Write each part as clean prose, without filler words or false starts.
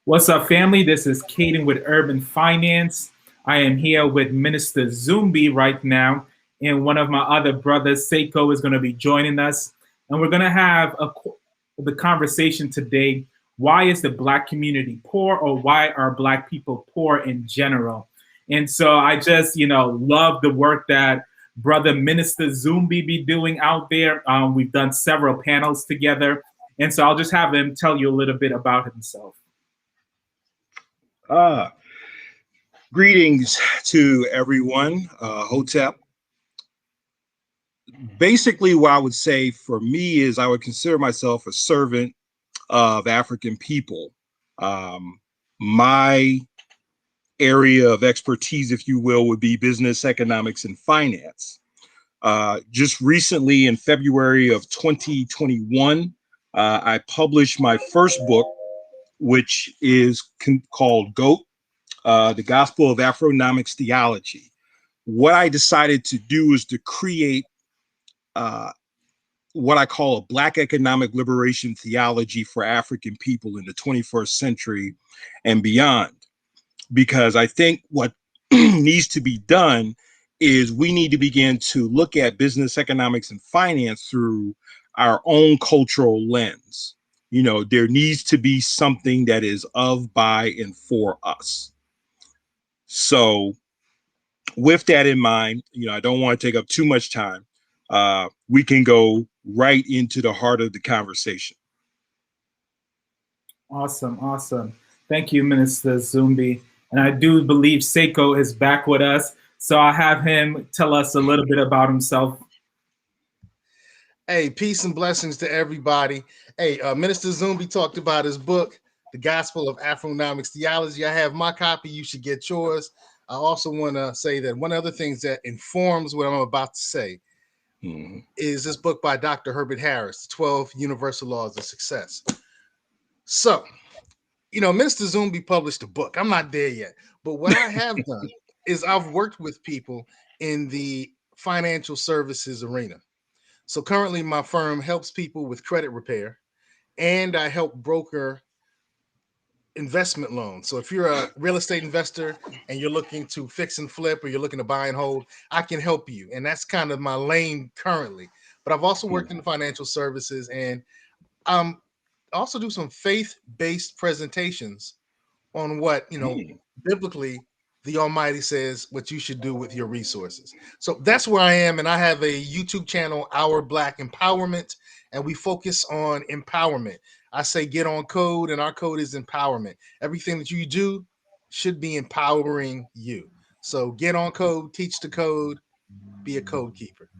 What's up, family? This is Khaden with Urban Finance. I am here with Minister Zumbi right now, and one of my other brothers, Seiko, is going to be joining us, and we're going to have the conversation today. Why is the Black community poor, or why are Black people poor in general? And so I just, love the work that brother Minister Zumbi be doing out there. We've done several panels together, and so I'll just have him tell you a little bit about himself. Uh, Greetings to everyone. Hotep. Basically, what I would say for me is I would consider myself a servant of African people. My area of expertise, if you will, would be business, economics, and finance. Just recently, in February of 2021, I published my first book, which is called GOAT. The Gospel of Afro-Nomics Theology. What I decided to do is to create what I call a Black economic liberation theology for African people in the 21st century and beyond. Because I think what needs to be done is we need to begin to look at business, economics, and finance through our own cultural lens. There needs to be something that is of, by, and for us. So with that in mind, I don't want to take up too much time. We can go right into the heart of the conversation. Awesome. Thank you, Minister Zumbi. And I do believe Seiko is back with us. So I'll have him tell us a little bit about himself. Hey, peace and blessings to everybody. Hey, Minister Zumbi talked about his book, The Gospel of Afro-Nomics Theology. I have my copy. You should get yours. I also want to say that one of the things that informs what I'm about to say is this book by Dr. Herbert Harris, 12 Universal Laws of Success. So, Minister Zumbi published a book. I'm not there yet. But what I have done is I've worked with people in the financial services arena. So currently my firm helps people with credit repair, and I help broker investment loans. So if you're a real estate investor and you're looking to fix and flip, or you're looking to buy and hold, I can help you. And that's kind of my lane currently. But I've also worked in financial services, and also do some faith-based presentations on what, biblically the Almighty says what you should do with your resources. So that's where I am. And I have a YouTube channel, Our Black Empowerment, and we focus on empowerment. I say get on code, and our code is empowerment. Everything that you do should be empowering you. So get on code, teach the code, be a code keeper.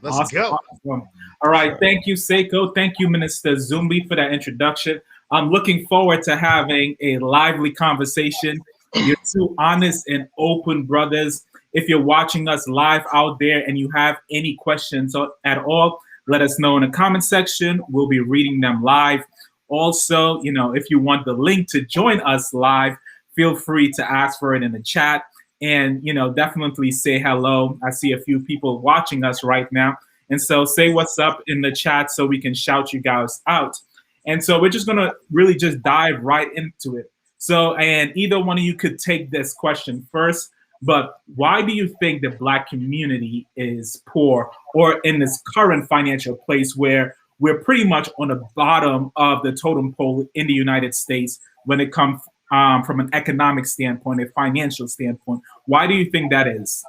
Let's go. Awesome. All right. Thank you, Seiko. Thank you, Minister Zumbi, for that introduction. I'm looking forward to having a lively conversation. You're two honest and open brothers. If you're watching us live out there and you have any questions at all, let us know in the comment section. We'll be reading them live. Also, if you want the link to join us live, feel free to ask for it in the chat. And, definitely say hello. I see a few people watching us right now. And so say what's up in the chat so we can shout you guys out. And so we're just going to really just dive right into it. So, and either one of you could take this question first, but why do you think the Black community is poor, or in this current financial place where we're pretty much on the bottom of the totem pole in the United States when it comes from an economic standpoint, a financial standpoint? Why do you think that is?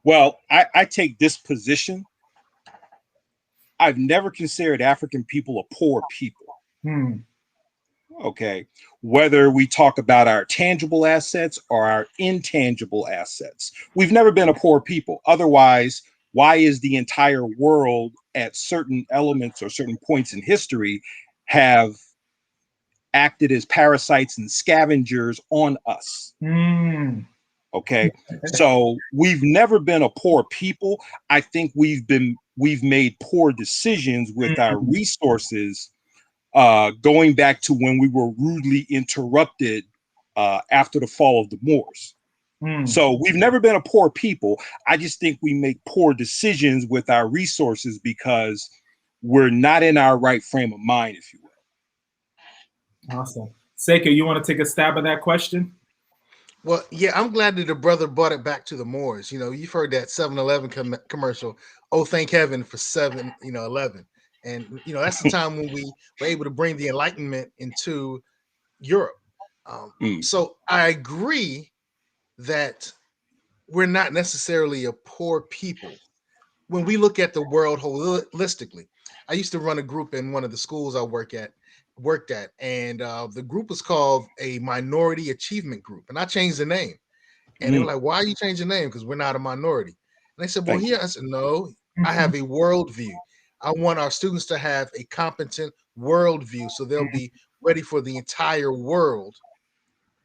Well, I take this position. I've never considered African people a poor people. Okay. Whether we talk about our tangible assets or our intangible assets, we've never been a poor people. Otherwise, why is the entire world at certain elements or certain points in history have acted as parasites and scavengers on us? Okay. So we've never been a poor people. I think we've made poor decisions with our resources, going back to when we were rudely interrupted after the fall of the Moors. So we've never been a poor people. I just think we make poor decisions with our resources because we're not in our right frame of mind, if you will. Awesome. Seiko, you want to take a stab at that question? Well, yeah, I'm glad that the brother brought it back to the Moors. You know, you've heard that 7-Eleven commercial. Oh, thank heaven for 7-Eleven. And you know, that's the time when we were able to bring the Enlightenment into Europe. So I agree that we're not necessarily a poor people when we look at the world holistically. I used to run a group in one of the schools I worked at, and the group was called a Minority Achievement Group, and I changed the name. And they were like, "Why are you changing the name? Because we're not a minority." And they said, "Well, here." I said, "No, I have a worldview. I want our students to have a competent worldview, so they'll be ready for the entire world."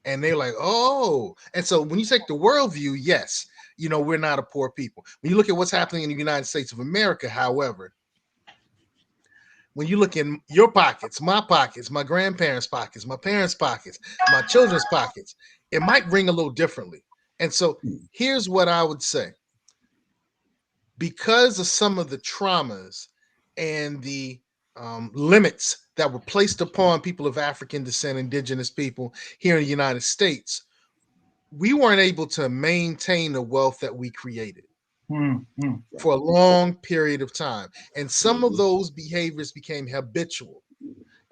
And they're like, "Oh." And so when you take the worldview, yes, you know, we're not a poor people. When you look at what's happening in the United States of America, however, when you look in your pockets, my grandparents' pockets, my parents' pockets, my children's pockets, it might ring a little differently. And so here's what I would say. Because of some of the traumas and the limits that were placed upon people of African descent, indigenous people here in the United States, we weren't able to maintain the wealth that we created for a long period of time. And some of those behaviors became habitual.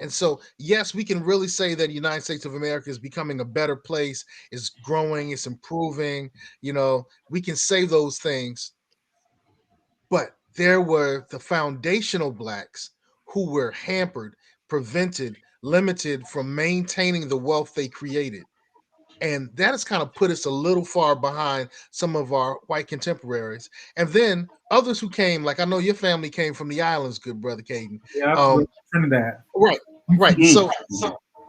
And so, yes, we can really say that the United States of America is becoming a better place, it's growing, it's improving. You know, we can say those things. But there were the foundational blacks who were hampered, prevented, limited from maintaining the wealth they created. And that has kind of put us a little far behind some of our white contemporaries. And then others who came, like I know your family came from the islands, good brother Khaden. Yeah, Trinidad. Right. So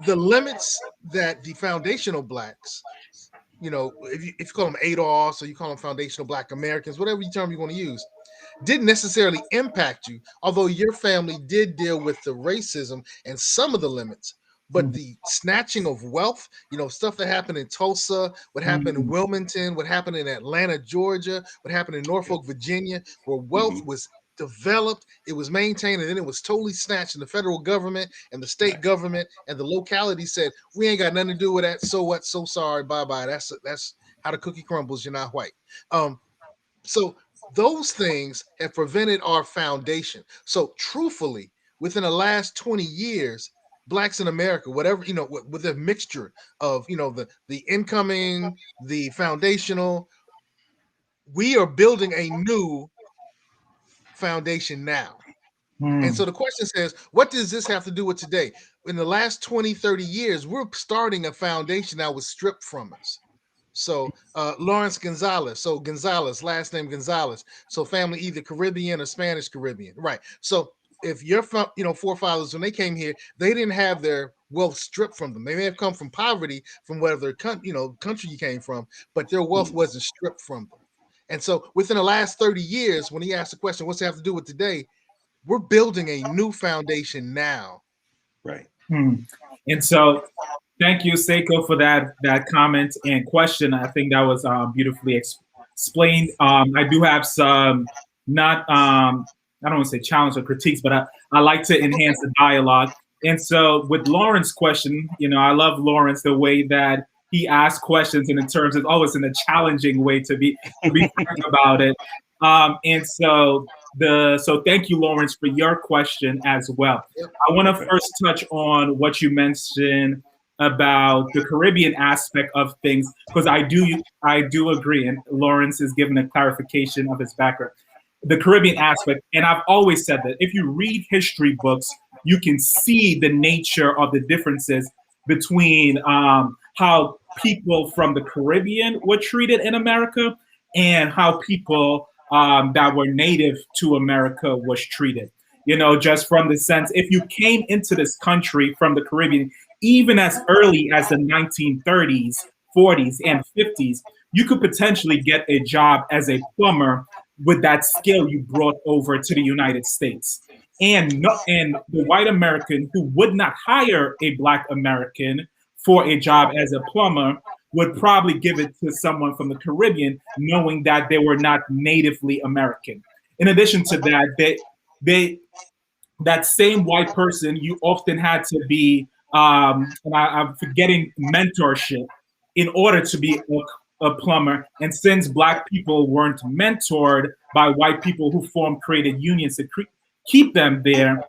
the limits that the foundational blacks, you know, if you call them ADOS or you call them foundational Black Americans, whatever term you want to use, didn't necessarily impact you, although your family did deal with the racism and some of the limits. But the snatching of wealth, you know, stuff that happened in Tulsa, what happened in Wilmington, what happened in Atlanta, Georgia, what happened in Norfolk, Virginia, where wealth was developed, it was maintained, and then it was totally snatched. And the federal government and the state government and the locality said, "We ain't got nothing to do with that. So what? So sorry. Bye bye." That's how the cookie crumbles. You're not white. So those things have prevented our foundation. So truthfully, within the last 20 years, blacks in America, whatever, you know, with a mixture of, you know, the incoming, the foundational, we are building a new foundation now. And so the question says, what does this have to do with today? In the last 20, 30 years, we're starting a foundation that was stripped from us. So Lawrence Gonzalez. So Gonzalez, last name Gonzalez. So family either Caribbean or Spanish Caribbean. Right. So if your forefathers, when they came here, they didn't have their wealth stripped from them. They may have come from poverty from whatever country you came from, but their wealth wasn't stripped from them. And so within the last 30 years, when he asked the question, what's it have to do with today? We're building a new foundation now. Right. And so thank you, Seiko, for that comment and question. I think that was beautifully explained. I do have some not I don't want to say challenge or critiques, but I like to enhance the dialogue. And so with Lauren's question, you know, I love Lawrence the way that he asks questions and in terms of always in a challenging way to be frank about it. And so thank you, Lawrence, for your question as well. I want to first touch on what you mentioned about the Caribbean aspect of things, because I do agree, and Lawrence is giving a clarification of his background. The Caribbean aspect, and I've always said that if you read history books, you can see the nature of the differences between how people from the Caribbean were treated in America and how people that were native to America was treated. You know, just from the sense, if you came into this country from the Caribbean, even as early as the 1930s, 40s, and 50s, you could potentially get a job as a plumber with that skill you brought over to the United States. And the white American who would not hire a Black American for a job as a plumber would probably give it to someone from the Caribbean, knowing that they were not natively American. In addition to that, that same white person, you often had to be and I'm forgetting mentorship in order to be a plumber. And since Black people weren't mentored by white people who formed created unions to keep them there,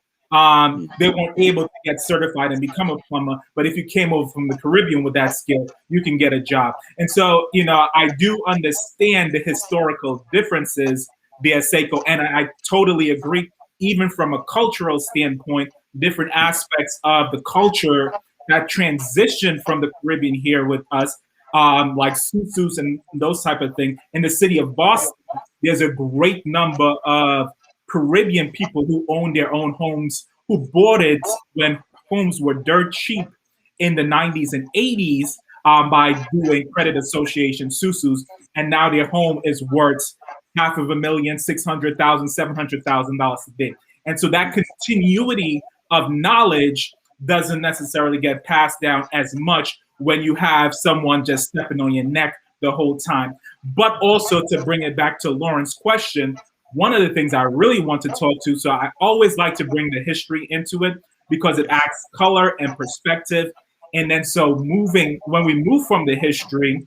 they weren't able to get certified and become a plumber. But if you came over from the Caribbean with that skill, you can get a job. And so, you know, I do understand the historical differences there, Seiko, and I totally agree. Even from a cultural standpoint, different aspects of the culture that transition from the Caribbean here with us, like susus and those type of things. In the city of Boston, there's a great number of Caribbean people who own their own homes, who bought it when homes were dirt cheap in the 90s and 80s by doing credit association susus, and now their home is worth $500,000, $600,000, $700,000 today. And so that continuity of knowledge doesn't necessarily get passed down as much when you have someone just stepping on your neck the whole time. But also, to bring it back to Lauren's question, one of the things I really want to talk to, so I always like to bring the history into it because it adds color and perspective. And then so when we move from the history,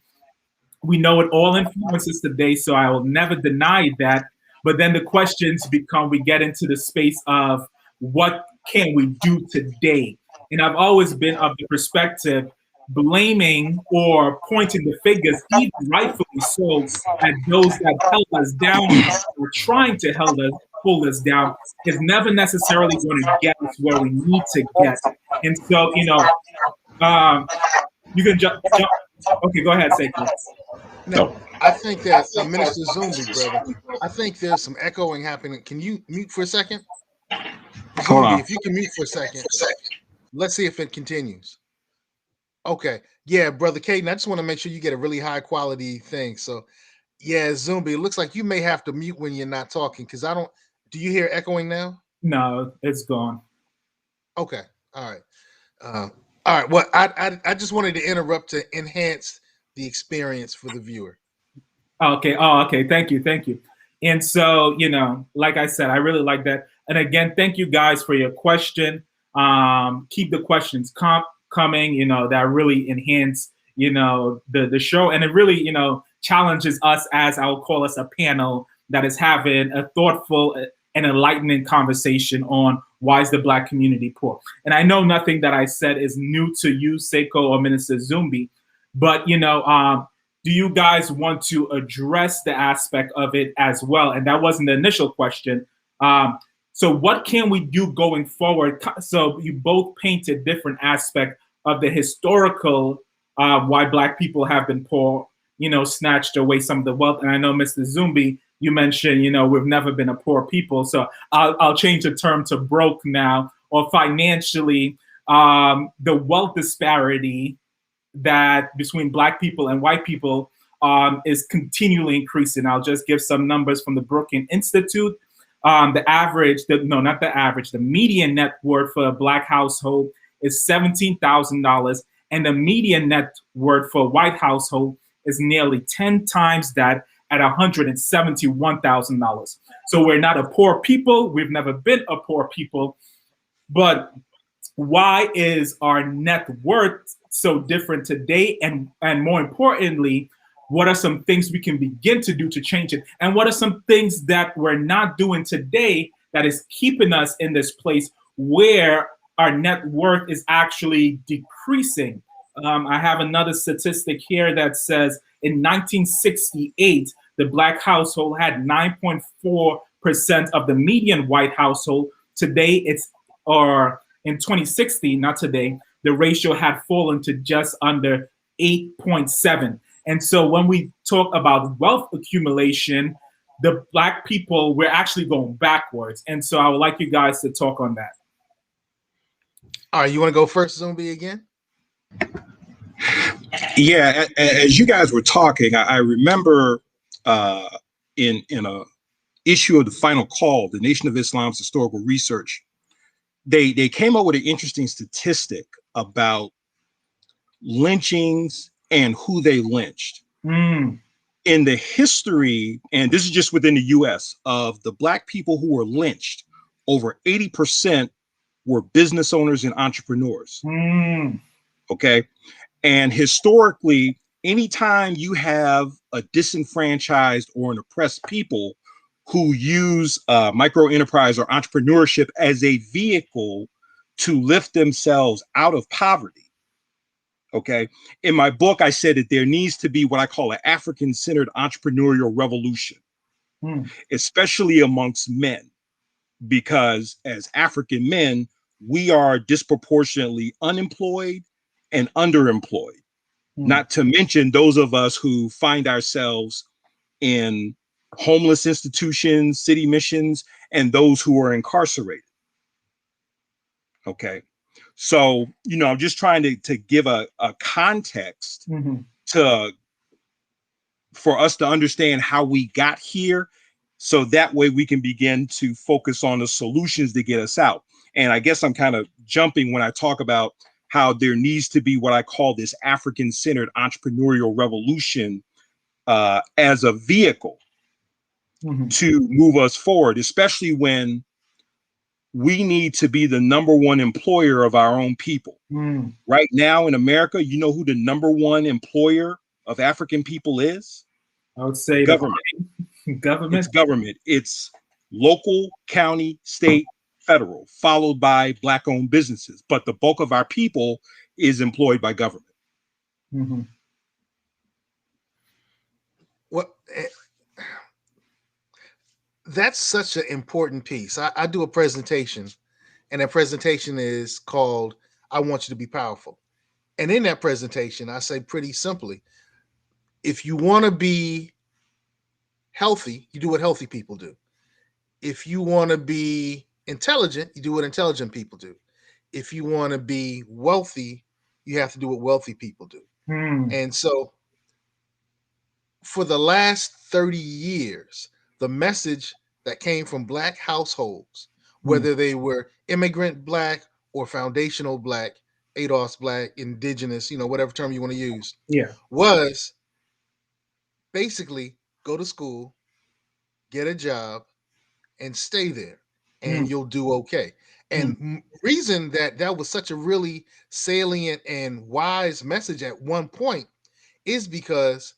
we know it all influences today, so I will never deny that. But then the questions become, we get into the space of what can we do today? And I've always been of the perspective blaming or pointing the fingers, even rightfully so, at those that held us down or trying to hold us down is never necessarily going to get us where we need to get. And so, you know, you can jump. Okay, go ahead, Seiko. No, I think that Minister Zumbi, brother, I think there's some echoing happening. Can you mute for a second? Zumbi, if you can mute for a second, let's see if it continues. Okay. Yeah, brother Khaden, I just want to make sure you get a really high quality thing. So, yeah, Zumbi, it looks like you may have to mute when you're not talking because do you hear echoing now? No, it's gone. Okay. All right. All right. Well, I just wanted to interrupt to enhance the experience for the viewer. Okay. Oh, okay. Thank you. Thank you. And so, you know, like I said, I really like that. And again, thank you guys for your question. Keep the questions coming, you know, that really enhance, you know, the show. And it really, you know, challenges us, as I'll call us, a panel that is having a thoughtful and enlightening conversation on why is the Black community poor. And I know nothing that I said is new to you, Seiko or Minister Zumbi, but, you know, do you guys want to address the aspect of it as well? And that wasn't the initial question. So what can we do going forward? So you both painted different aspects of the historical why Black people have been poor, you know, snatched away some of the wealth. And I know, Mr. Zumbi, you mentioned, you know, we've never been a poor people. So I'll change the term to broke now, or financially, the wealth disparity that between Black people and white people is continually increasing. I'll just give some numbers from the Brookings Institute. The median net worth for a Black household is $17,000, and the median net worth for a white household is nearly 10 times that at $171,000. So we're not a poor people. We've never been a poor people. But why is our net worth so different today? And more importantly, what are some things we can begin to do to change it? And what are some things that we're not doing today that is keeping us in this place where our net worth is actually decreasing? I have another statistic here that says in 1968, the Black household had 9.4% of the median white household. Today, in 2016, not today, the ratio had fallen to just under 8.7. And so when we talk about wealth accumulation, the Black people, we're actually going backwards. And so I would like you guys to talk on that. All right, you want to go first, Zumbi, again? Yeah, as you guys were talking, I remember in a issue of the Final Call, the Nation of Islam's historical research, they came up with an interesting statistic about lynchings and who they lynched. In the history, and this is just within the US, of the Black people who were lynched, over 80% were business owners and entrepreneurs. Mm. Okay. And historically, anytime you have a disenfranchised or an oppressed people who use micro enterprise or entrepreneurship as a vehicle to lift themselves out of poverty. Okay. In my book, I said that there needs to be what I call an African-centered entrepreneurial revolution, especially amongst men, because as African men, we are disproportionately unemployed and underemployed. Not to mention those of us who find ourselves in homeless institutions, city missions, and those who are incarcerated. Okay. So, I'm just trying to give a context to for us to understand how we got here. So that way we can begin to focus on the solutions to get us out. And I guess I'm kind of jumping when I talk about how there needs to be what I call this African-centered entrepreneurial revolution as a vehicle to move us forward, especially when we need to be the number one employer of our own people. Right now in America, you know who the number one employer of African people is? I would say government. Government. It's government. It's local, county, state, federal, followed by Black-owned businesses. But the bulk of our people is employed by government. Well, that's such an important piece. I do a presentation, and that presentation is called I Want You to Be Powerful. And in that presentation, I say pretty simply, if you want to be healthy, you do what healthy people do. If you want to be intelligent, you do what intelligent people do. If you want to be wealthy, you have to do what wealthy people do. And so for the last 30 years, the message that came from Black households, whether they were immigrant Black or foundational Black, ADOS Black, indigenous, whatever term you want to use, was basically go to school, get a job, and stay there, and you'll do okay. And reason that was such a really salient and wise message at one point is because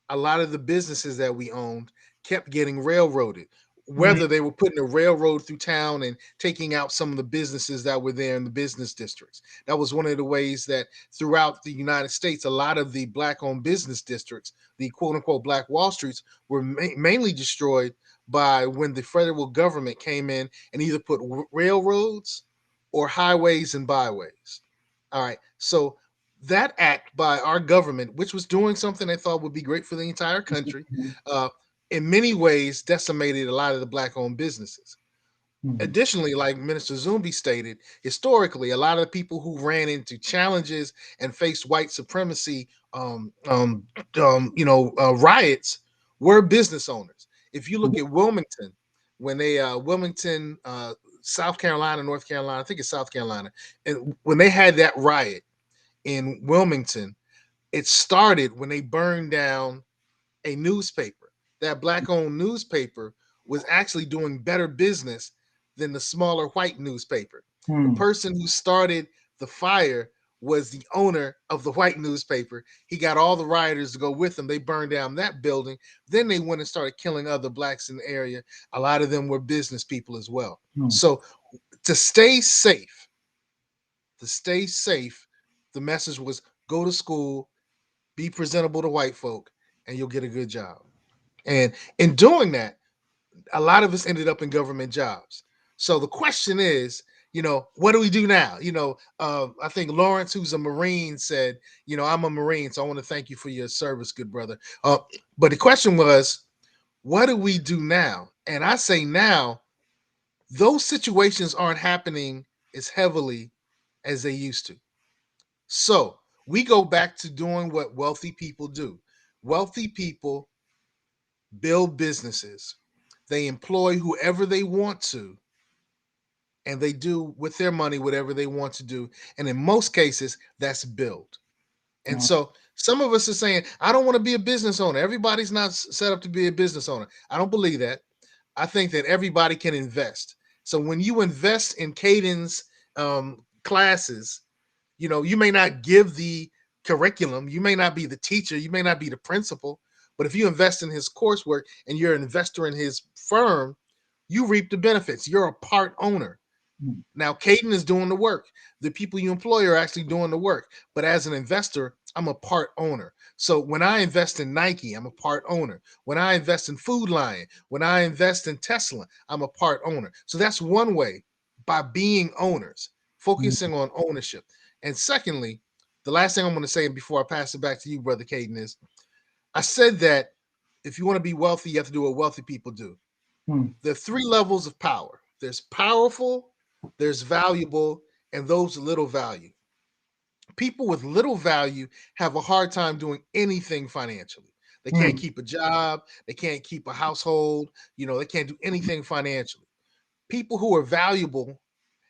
a lot of the businesses that we owned kept getting railroaded, whether they were putting a railroad through town and taking out some of the businesses that were there in the business districts. That was one of the ways that throughout the United States, a lot of the Black-owned business districts, the quote-unquote Black Wall Streets, were mainly destroyed by when the federal government came in and either put railroads or highways and byways. All right. So that act by our government, which was doing something they thought would be great for the entire country, in many ways decimated a lot of the Black-owned businesses. Additionally, like Minister Zumbi stated, historically, a lot of the people who ran into challenges and faced white supremacy, riots were business owners. If you look at Wilmington, when they South Carolina, North Carolina, I think it's South Carolina, and when they had that riot in Wilmington, it started when they burned down a newspaper. That Black-owned newspaper was actually doing better business than the smaller white newspaper. The person who started the fire was the owner of the white newspaper. He got all the rioters to go with him. They burned down that building. Then they went and started killing other Blacks in the area. A lot of them were business people as well. So to stay safe, the message was go to school, be presentable to white folk, and you'll get a good job. And in doing that, a lot of us ended up in government jobs. So the question is, what do we do now? I think Lawrence, who's a Marine, said, I'm a Marine, so I want to thank you for your service, good brother. But the question was, what do we do now? And I say now, those situations aren't happening as heavily as they used to. So we go back to doing what wealthy people do. Wealthy people build businesses. They employ whoever they want to, and they do with their money whatever they want to do. And in most cases, that's build. And so some of us are saying, I don't want to be a business owner. Everybody's not set up to be a business owner. I don't believe that. I think that everybody can invest. So when you invest in Khaden's classes, you may not give the curriculum, you may not be the teacher, you may not be the principal, but if you invest in his coursework and you're an investor in his firm, you reap the benefits. You're a part owner. Now, Khaden is doing the work. The people you employ are actually doing the work. But as an investor, I'm a part owner. So when I invest in Nike, I'm a part owner. When I invest in Food Lion, when I invest in Tesla, I'm a part owner. So that's one way, by being owners, focusing on ownership. And secondly, the last thing I'm going to say before I pass it back to you, Brother Khaden, is I said that if you want to be wealthy, you have to do what wealthy people do. There are 3 levels of power. There's powerful, there's valuable, and those little value. People with little value have a hard time doing anything financially. They can't keep a job. They can't keep a household. They can't do anything financially. People who are valuable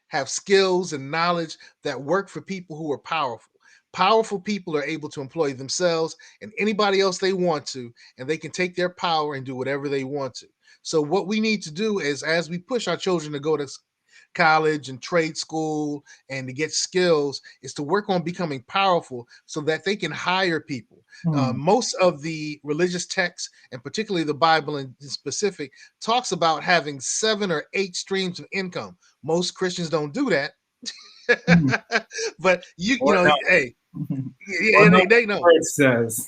have skills and knowledge that work for people who are powerful. Powerful people are able to employ themselves and anybody else they want to, and they can take their power and do whatever they want to. So what we need to do is, as we push our children to go to college and trade school and to get skills, is to work on becoming powerful so that they can hire people. Most of the religious texts, and particularly the Bible in specific, talks about having 7 or 8 streams of income. Most Christians don't do that. But hey, they know. It says.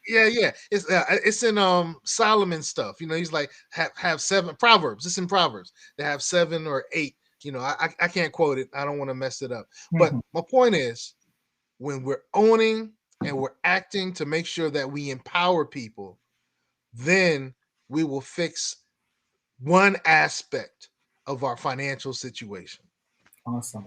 Yeah. It's in Solomon stuff. He's like have 7 Proverbs. It's in Proverbs. They have 7 or 8. I can't quote it. I don't want to mess it up. But my point is, when we're owning and we're acting to make sure that we empower people, then we will fix one aspect of our financial situation. Awesome.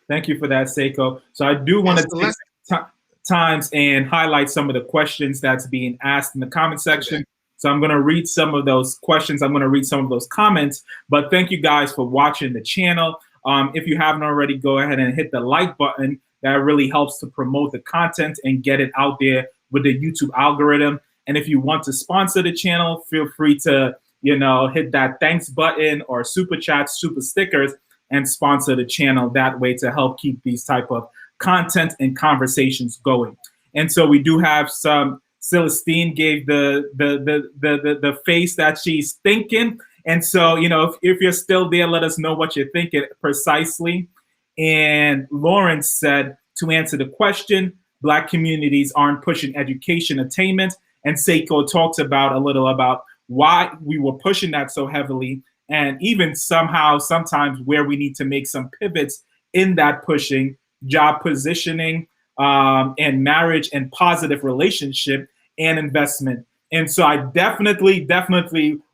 Thank you for that, Seiko. So I do want to take times and highlight some of the questions that's being asked in the comment section. Okay. So I'm going to read some of those questions. I'm going to read some of those comments. But thank you guys for watching the channel. If you haven't already, go ahead and hit the like button. That really helps to promote the content and get it out there with the YouTube algorithm. And if you want to sponsor the channel, feel free to, hit that thanks button or super chats, super stickers, and sponsor the channel that way to help keep these type of content and conversations going. And so we do have some. Celestine gave the face that she's thinking. And so, if you're still there, let us know what you're thinking precisely. And Lawrence said, to answer the question, Black communities aren't pushing education attainment. And Seiko talked about a little about why we were pushing that so heavily, and even sometimes where we need to make some pivots in that pushing, job positioning, and marriage and positive relationship and investment. And so I definitely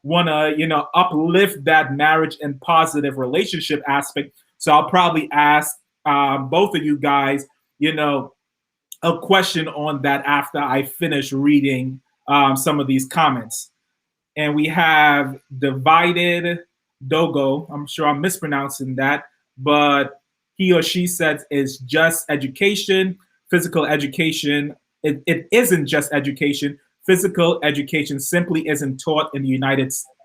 want to, uplift that marriage and positive relationship aspect. So I'll probably ask both of you guys, a question on that after I finish reading some of these comments. And we have Divided Dogo. I'm sure I'm mispronouncing that, but he or she says it's just education, physical education. It isn't just education. Physical education simply isn't taught in the United States.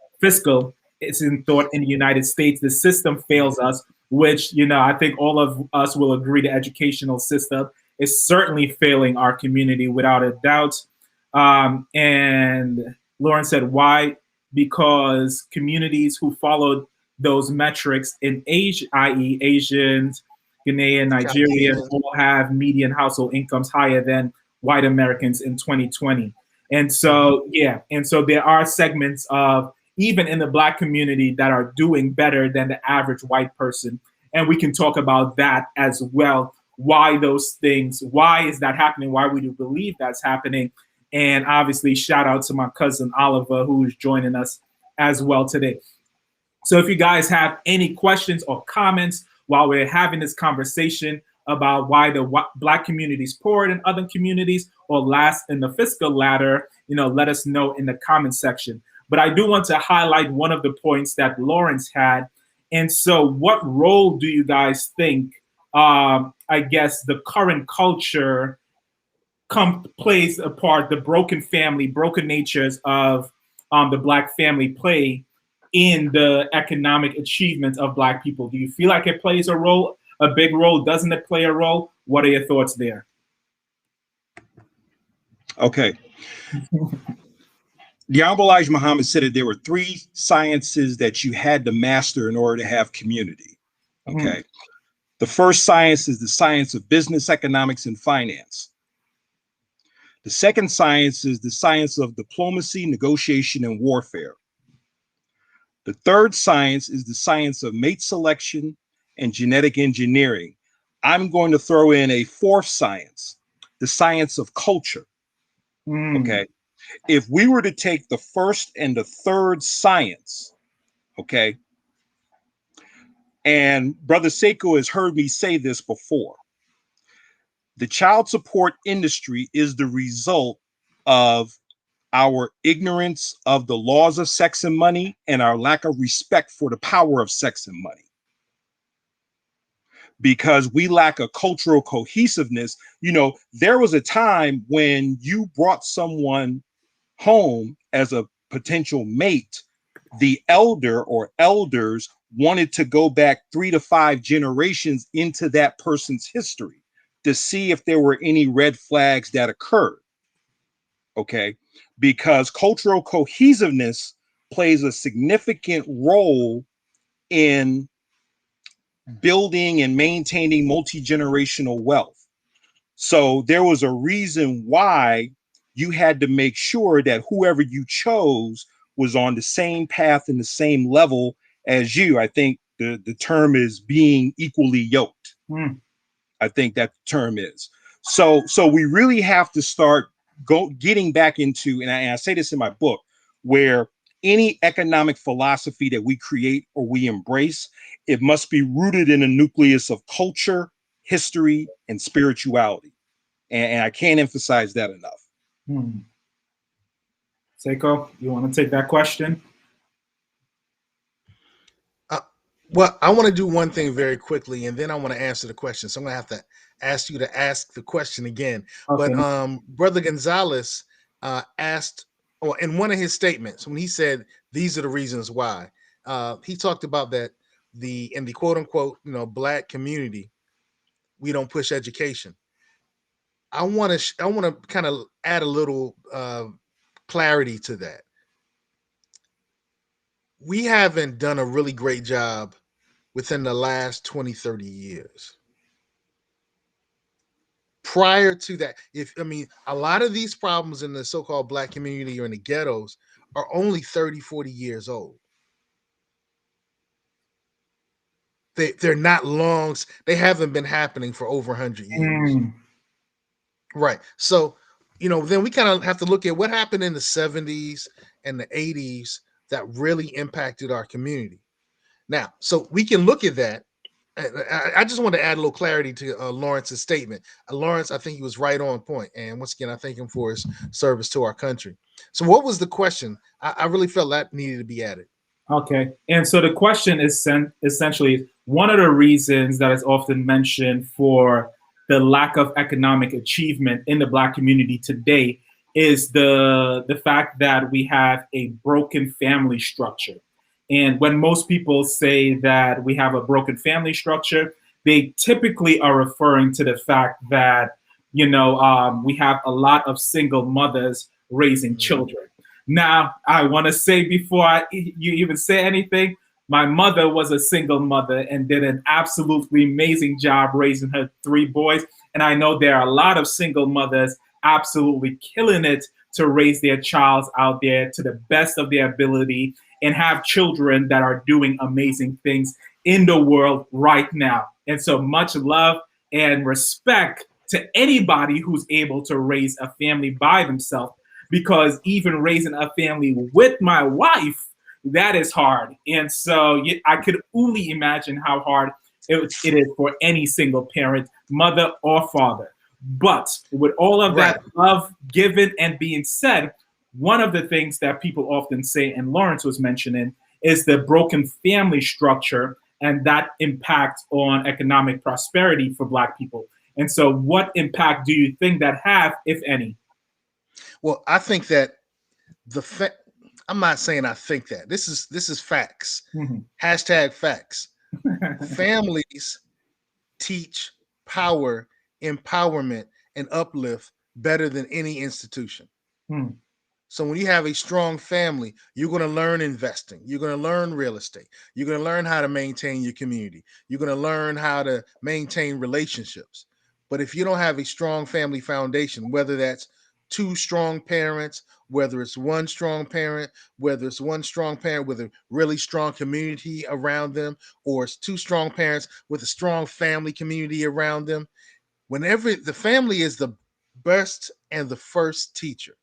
The system fails us, which, I think all of us will agree the educational system is certainly failing our community without a doubt. And Lauren said, why? Because communities who followed those metrics in Asia, i.e. Asians, Ghanaian, Nigerian, all have median household incomes higher than white Americans in 2020. And so, there are segments of, even in the Black community, that are doing better than the average white person. And we can talk about that as well. Why is that happening? Why we do believe that's happening? And obviously, shout out to my cousin Oliver, who's joining us as well today. So if you guys have any questions or comments while we're having this conversation about why the Black community is poor in other communities or last in the fiscal ladder, let us know in the comment section. But I do want to highlight one of the points that Lawrence had. And so what role do you guys think, the current culture plays a part, the broken family, broken natures of the Black family play in the economic achievement of Black people? Do you feel like it plays a role, a big role? Doesn't it play a role? What are your thoughts there? Okay. The Honorable Elijah Muhammad said that there were 3 sciences that you had to master in order to have community. Okay. The first science is the science of business, economics, and finance. The second science is the science of diplomacy, negotiation, and warfare. The third science is the science of mate selection and genetic engineering. I'm going to throw in a 4th science, the science of culture. Okay. If we were to take the first and the third science, okay, and Brother Seiko has heard me say this before, the child support industry is the result of our ignorance of the laws of sex and money and our lack of respect for the power of sex and money. Because we lack a cultural cohesiveness. You know, there was a time when you brought someone home as a potential mate, the elder or elders wanted to go back 3 to 5 generations into that person's history to see if there were any red flags that occurred. Okay, because cultural cohesiveness plays a significant role in building and maintaining multi-generational wealth. So there was a reason why you had to make sure that whoever you chose was on the same path and the same level as you. I think the term is being equally yoked. I think that the term is. So we really have to start getting back into, and I say this in my book, where any economic philosophy that we create or we embrace, it must be rooted in a nucleus of culture, history, and spirituality. And I can't emphasize that enough. Seiko, you want to take that question? Well, I want to do one thing very quickly, and then I want to answer the question. So I'm going to have to ask you to ask the question again. Okay. But Brother Gonzalez asked, or in one of his statements, when he said, these are the reasons why, he talked about that in the quote unquote, Black community, we don't push education. I want to kind of add a little clarity to that. We haven't done a really great job within the last 20, 30 years. Prior to that, a lot of these problems in the so-called Black community or in the ghettos are only 30, 40 years old. They're not long. They haven't been happening for over 100 years. Right. So, then we kind of have to look at what happened in the 70s and the 80s that really impacted our community. Now, so we can look at that. I just want to add a little clarity to Lawrence's statement. Lawrence, I think he was right on point. And once again, I thank him for his service to our country. So what was the question? I really felt that needed to be added. Okay. And so the question is essentially one of the reasons that is often mentioned for the lack of economic achievement in the Black community today is the fact that we have a broken family structure. And when most people say that we have a broken family structure, they typically are referring to the fact that, we have a lot of single mothers raising children. Now, I want to say before you even say anything, my mother was a single mother and did an absolutely amazing job raising her 3 boys. And I know there are a lot of single mothers absolutely killing it to raise their child out there to the best of their ability and have children that are doing amazing things in the world right now. And so much love and respect to anybody who's able to raise a family by themselves, because even raising a family with my wife, that is hard. And so I could only imagine how hard it is for any single parent, mother or father. But with all of that love given and being said, one of the things that people often say, and Lawrence was mentioning, is the broken family structure and that impact on economic prosperity for Black people. And so what impact do you think that have, if any? Well, I think that I'm not saying I think that. This is facts. Mhm. Hashtag facts. Families teach power, empowerment, and uplift better than any institution. Mm. So when you have a strong family, you're going to learn investing. You're going to learn real estate. You're going to learn how to maintain your community. You're going to learn how to maintain relationships. But if you don't have a strong family foundation, whether that's two strong parents, whether it's one strong parent, whether it's one strong parent with a really strong community around them, or it's two strong parents with a strong family community around them, whenever the family is the best and the first teacher.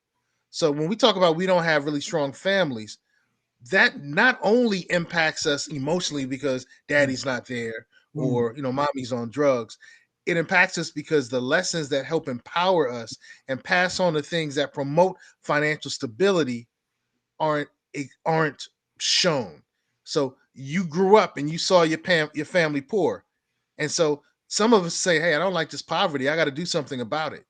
So when we talk about we don't have really strong families, that not only impacts us emotionally because daddy's not there or mommy's on drugs. It impacts us because the lessons that help empower us and pass on the things that promote financial stability aren't shown. So you grew up and you saw your family poor. And so some of us say, hey, I don't like this poverty. I got to do something about it.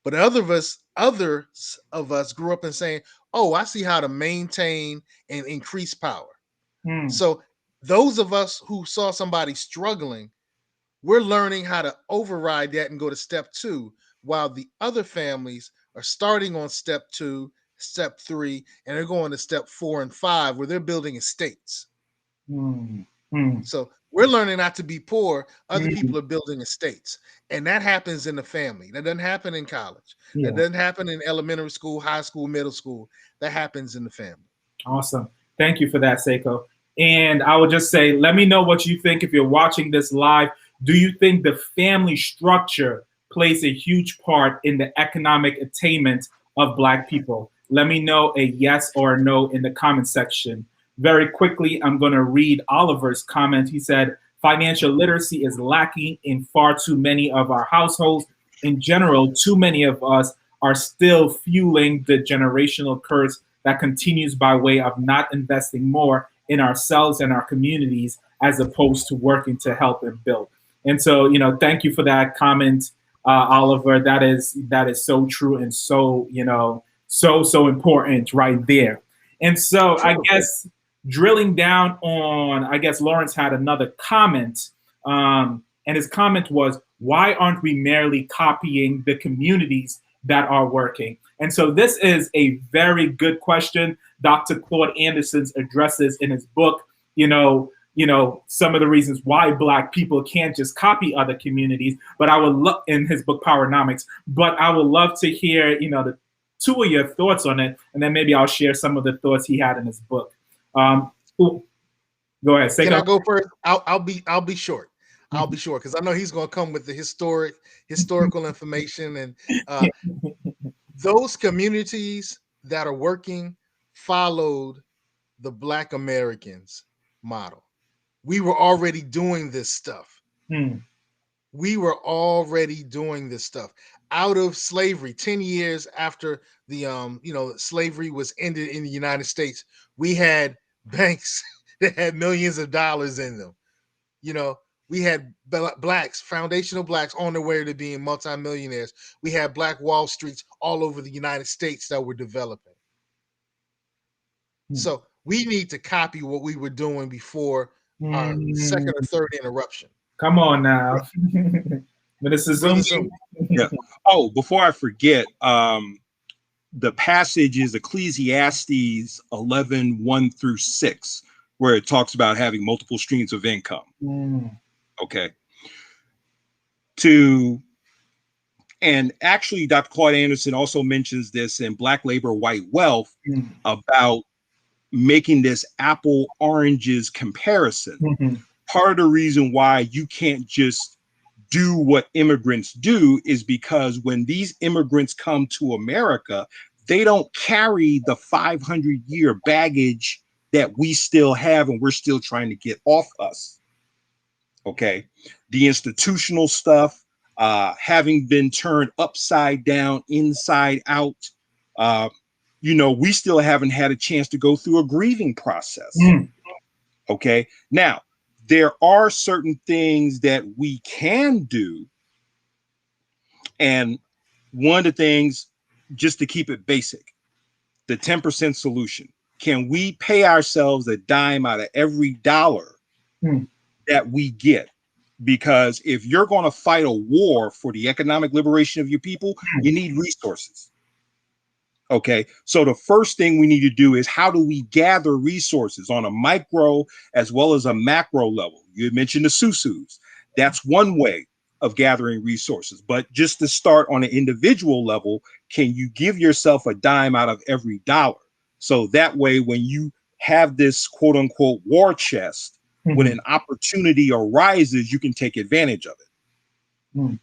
But others of us grew up and saying, oh, I see how to maintain and increase power. Mm. So those of us who saw somebody struggling, we're learning how to override that and go to step 2, while the other families are starting on step 2, step 3, and they're going to step 4 and 5, where they're building estates. Mm. Mm. So we're learning not to be poor. Other Mm. people are building estates. And that happens in the family. That doesn't happen in college. Yeah. That doesn't happen in elementary school, high school, middle school. That happens in the family. Awesome. Thank you for that, Seiko. And I would just say, let me know what you think if you're watching this live. Do you think the family structure plays a huge part in the economic attainment of Black people? Let me know a yes or a no in the comment section. Very quickly, I'm going to read Oliver's comment. He said, financial literacy is lacking in far too many of our households. In general, too many of us are still fueling the generational curse that continues by way of not investing more in ourselves and our communities as opposed to working to help and build. And so, thank you for that comment, Oliver. That is so true and so, so important right there. And so I guess drilling down on, I guess Lawrence had another comment, and his comment was, why aren't we merely copying the communities that are working? And so this is a very good question. Dr. Claude Anderson addresses in his book, some of the reasons why Black people can't just copy other communities. But I would love, in his book Powernomics, but I would love to hear, the two of your thoughts on it, and then maybe I'll share some of the thoughts he had in his book. Go ahead. Can I go first? I'll be short. I'll be short because I know he's going to come with the historical information, and those communities that are working followed the Black Americans model. We were already doing this stuff. We were already doing this stuff out of slavery. 10 years after the slavery was ended in the United States, we had banks that had millions of dollars in them. We had blacks, foundational blacks, on their way to being multimillionaires. We had Black Wall Streets all over the United States that were developing. So we need to copy what we were doing before our second or third interruption. Come on now. Minister Zumbi. Yeah. Oh, before I forget, the passage is Ecclesiastes 11:1-6, where it talks about having multiple streams of income. Okay. And actually, Dr. Claude Anderson also mentions this in Black Labor, White Wealth about making this apple oranges comparison. Part of the reason why you can't just do what immigrants do is because when these immigrants come to America, they don't carry the 500-year baggage that we still have and we're still trying to get off us. Okay. The institutional stuff, having been turned upside down, inside out, we still haven't had a chance to go through a grieving process. Okay. Now, there are certain things that we can do. And one of the things, just to keep it basic, the 10% solution. can we pay ourselves a dime out of every dollar that we get? Because if you're going to fight a war for the economic liberation of your people, you need resources. Okay, so the first thing we need to do is, how do we gather resources on a micro as well as a macro level? You had mentioned the susus. That's one way of gathering resources. But just to start on an individual level, can you give yourself a dime out of every dollar? So that way, when you have this quote unquote war chest, when an opportunity arises, you can take advantage of it.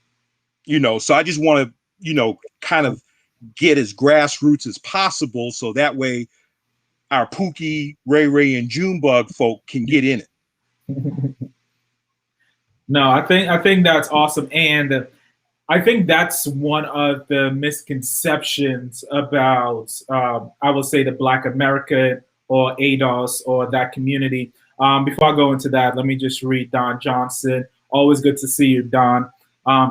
You know, so I just want to, you know, kind of get as grassroots as possible, so that way our Pookie, Ray Ray, and Junebug folk can get in it. No, I think that's awesome, and I think that's one of the misconceptions about, I will say, the Black American or ADOS or that community. Before I go into that, let me just read Don Johnson. Always good to see you, Don.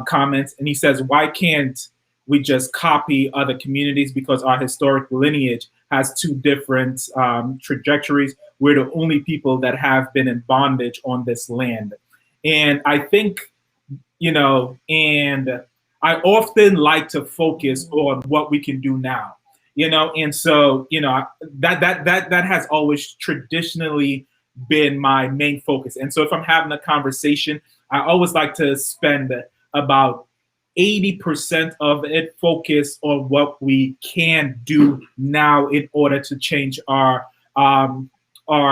Comments, and he says, why can't we just copy other communities? Because our historic lineage has two different trajectories. We're the only people that have been in bondage on this land. And I think, you know, and I often like to focus on what we can do now, you know, and so, you know, that has always traditionally been my main focus. And so if I'm having a conversation, I always like to spend about 80% of it focus on what we can do now in order to change our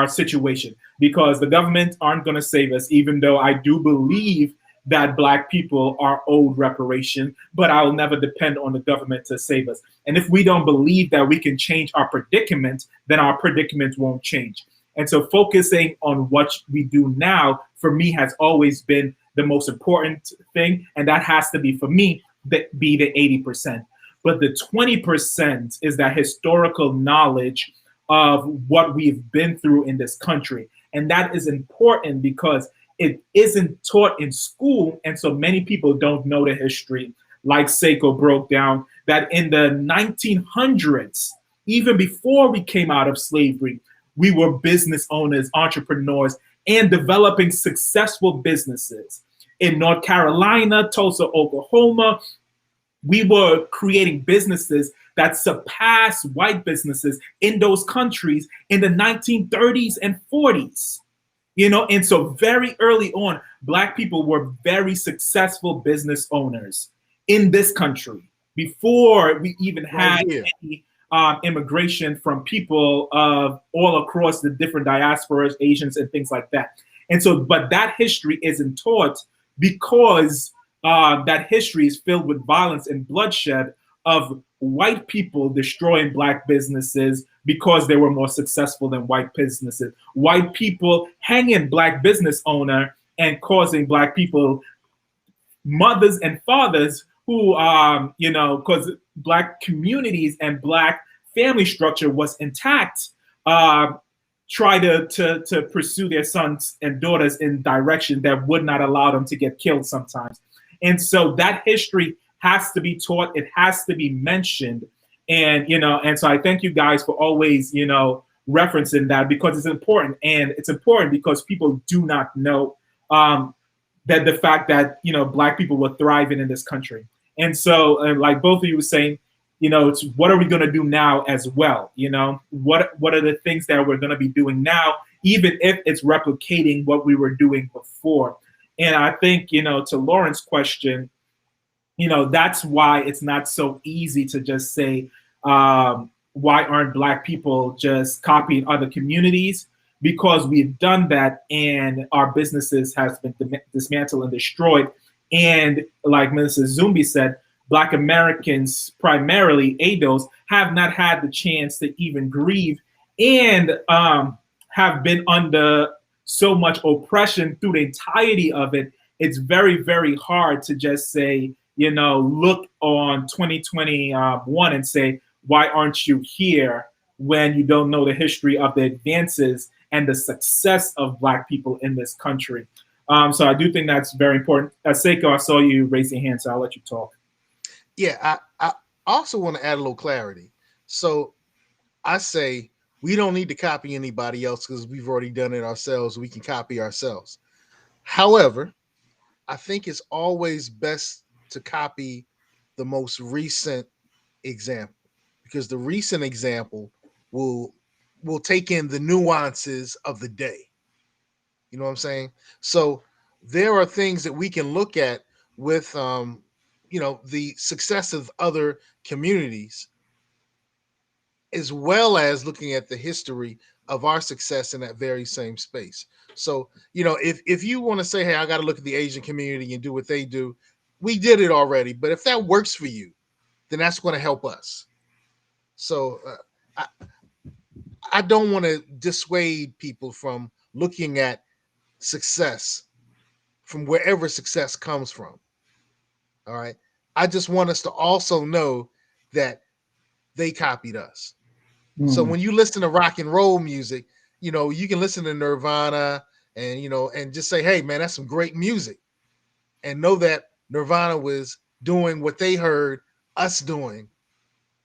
situation, because the government aren't going to save us, even though I do believe that Black people are owed reparation, but I'll never depend on the government to save us. And if we don't believe that we can change our predicament, then our predicament won't change. And so focusing on what we do now, for me, has always been the most important thing. And that has to be, for me, be the 80%. But the 20% is that historical knowledge of what we've been through in this country. And that is important because it isn't taught in school. And so many people don't know the history. Like Seiko broke down, that in the 1900s, even before we came out of slavery, we were business owners, entrepreneurs, and developing successful businesses. In North Carolina, Tulsa, Oklahoma, we were creating businesses that surpassed white businesses in those countries in the 1930s and 40s. You know, and so very early on, Black people were very successful business owners in this country before we even had any immigration from people of all across the different diasporas, Asians, and things like that. And so, but that history isn't taught because that history is filled with violence and bloodshed of white people destroying Black businesses because they were more successful than white businesses. White people hanging Black business owner and causing Black people, mothers and fathers who, you know, because Black communities and Black family structure was intact, try to pursue their sons and daughters in direction that would not allow them to get killed sometimes. And so that history has to be taught. It has to be mentioned. And, you know, and so I thank you guys for always, you know, referencing that, because it's important. And it's important because people do not know that the fact that, you know, Black people were thriving in this country. And so, like both of you were saying, you know, it's what are we going to do now as well? You know, what are the things that we're going to be doing now, even if it's replicating what we were doing before? And I think, you know, to Lauren's question, you know, that's why it's not so easy to just say, why aren't Black people just copying other communities? Because we've done that and our businesses has been dismantled and destroyed. And like Minister Zumbi said, Black Americans, primarily ADOS, have not had the chance to even grieve and have been under so much oppression through the entirety of it. It's very, very hard to just say, you know, look on 2021 and say, why aren't you here, when you don't know the history of the advances and the success of Black people in this country. So I do think that's very important. Seiko, I saw you raise your hand, so I'll let you talk. Yeah, I also want to add a little clarity. So I say We don't need to copy anybody else because we've already done it ourselves. We can copy ourselves. However, I think it's always best to copy the most recent example, because the recent example will take in the nuances of the day. You know what I'm saying? So there are things that we can look at with the success of other communities, as well as looking at the history of our success in that very same space. So, if you want to say, hey, I got to look at the Asian community and do what they do, we did it already. But if that works for you, then that's going to help us. So I don't want to dissuade people from looking at success from wherever success comes from. All right. I just want us to also know that they copied us. So when you listen to rock and roll music, you can listen to Nirvana and just say, hey, man, that's some great music. And know that Nirvana was doing what they heard us doing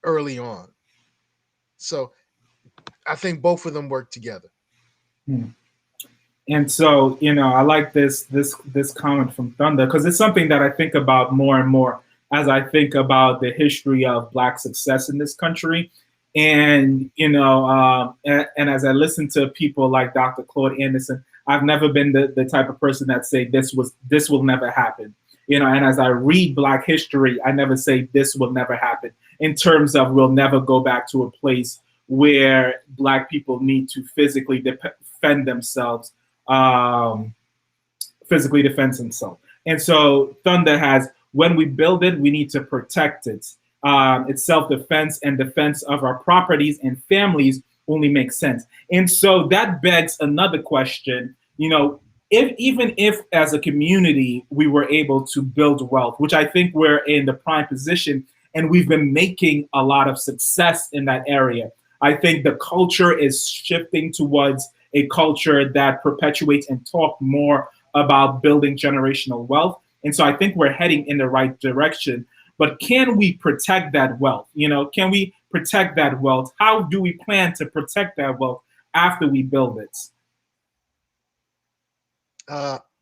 early on. So I think both of them work together. And so, I like this comment from Thunder, because it's something that I think about more and more as I think about the history of Black success in this country. And and as I listen to people like Dr. Claude Anderson, I've never been the type of person that say this will never happen. And as I read Black history, I never say this will never happen, in terms of we'll never go back to a place where Black people need to physically defend themselves. And so Thunder has, when we build it, we need to protect it. It's self-defense and defense of our properties and families only makes sense. And so that begs another question, if as a community we were able to build wealth, which I think we're in the prime position, and we've been making a lot of success in that area. I think the culture is shifting towards a culture that perpetuates and talk more about building generational wealth. And so I think we're heading in the right direction. But can we protect that wealth? Can we protect that wealth? How do we plan to protect that wealth after we build it?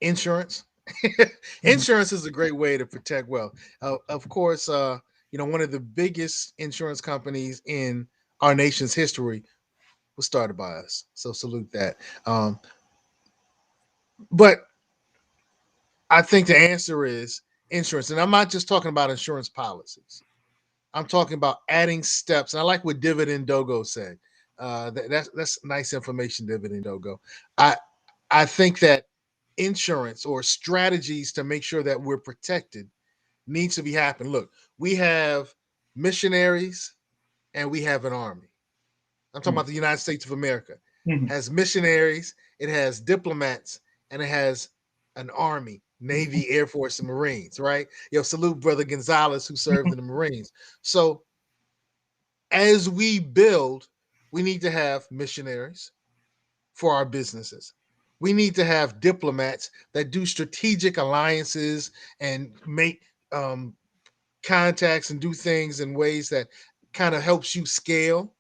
Insurance. Insurance is a great way to protect wealth. Of course, one of the biggest insurance companies in our nation's history was started by us. So salute that. But I think the answer is insurance. And I'm not just talking about insurance policies. I'm talking about adding steps. And I like what Dividend Dogo said. That's nice information, Dividend Dogo. I think that insurance or strategies to make sure that we're protected needs to be happening. Look, we have missionaries and we have an army. I'm talking about the United States of America. It has missionaries, it has diplomats, and it has an army, Navy, Air Force, and Marines, right? Salute Brother Gonzalez, who served in the Marines. So as we build, we need to have missionaries for our businesses. We need to have diplomats that do strategic alliances and make contacts and do things in ways that kind of helps you scale.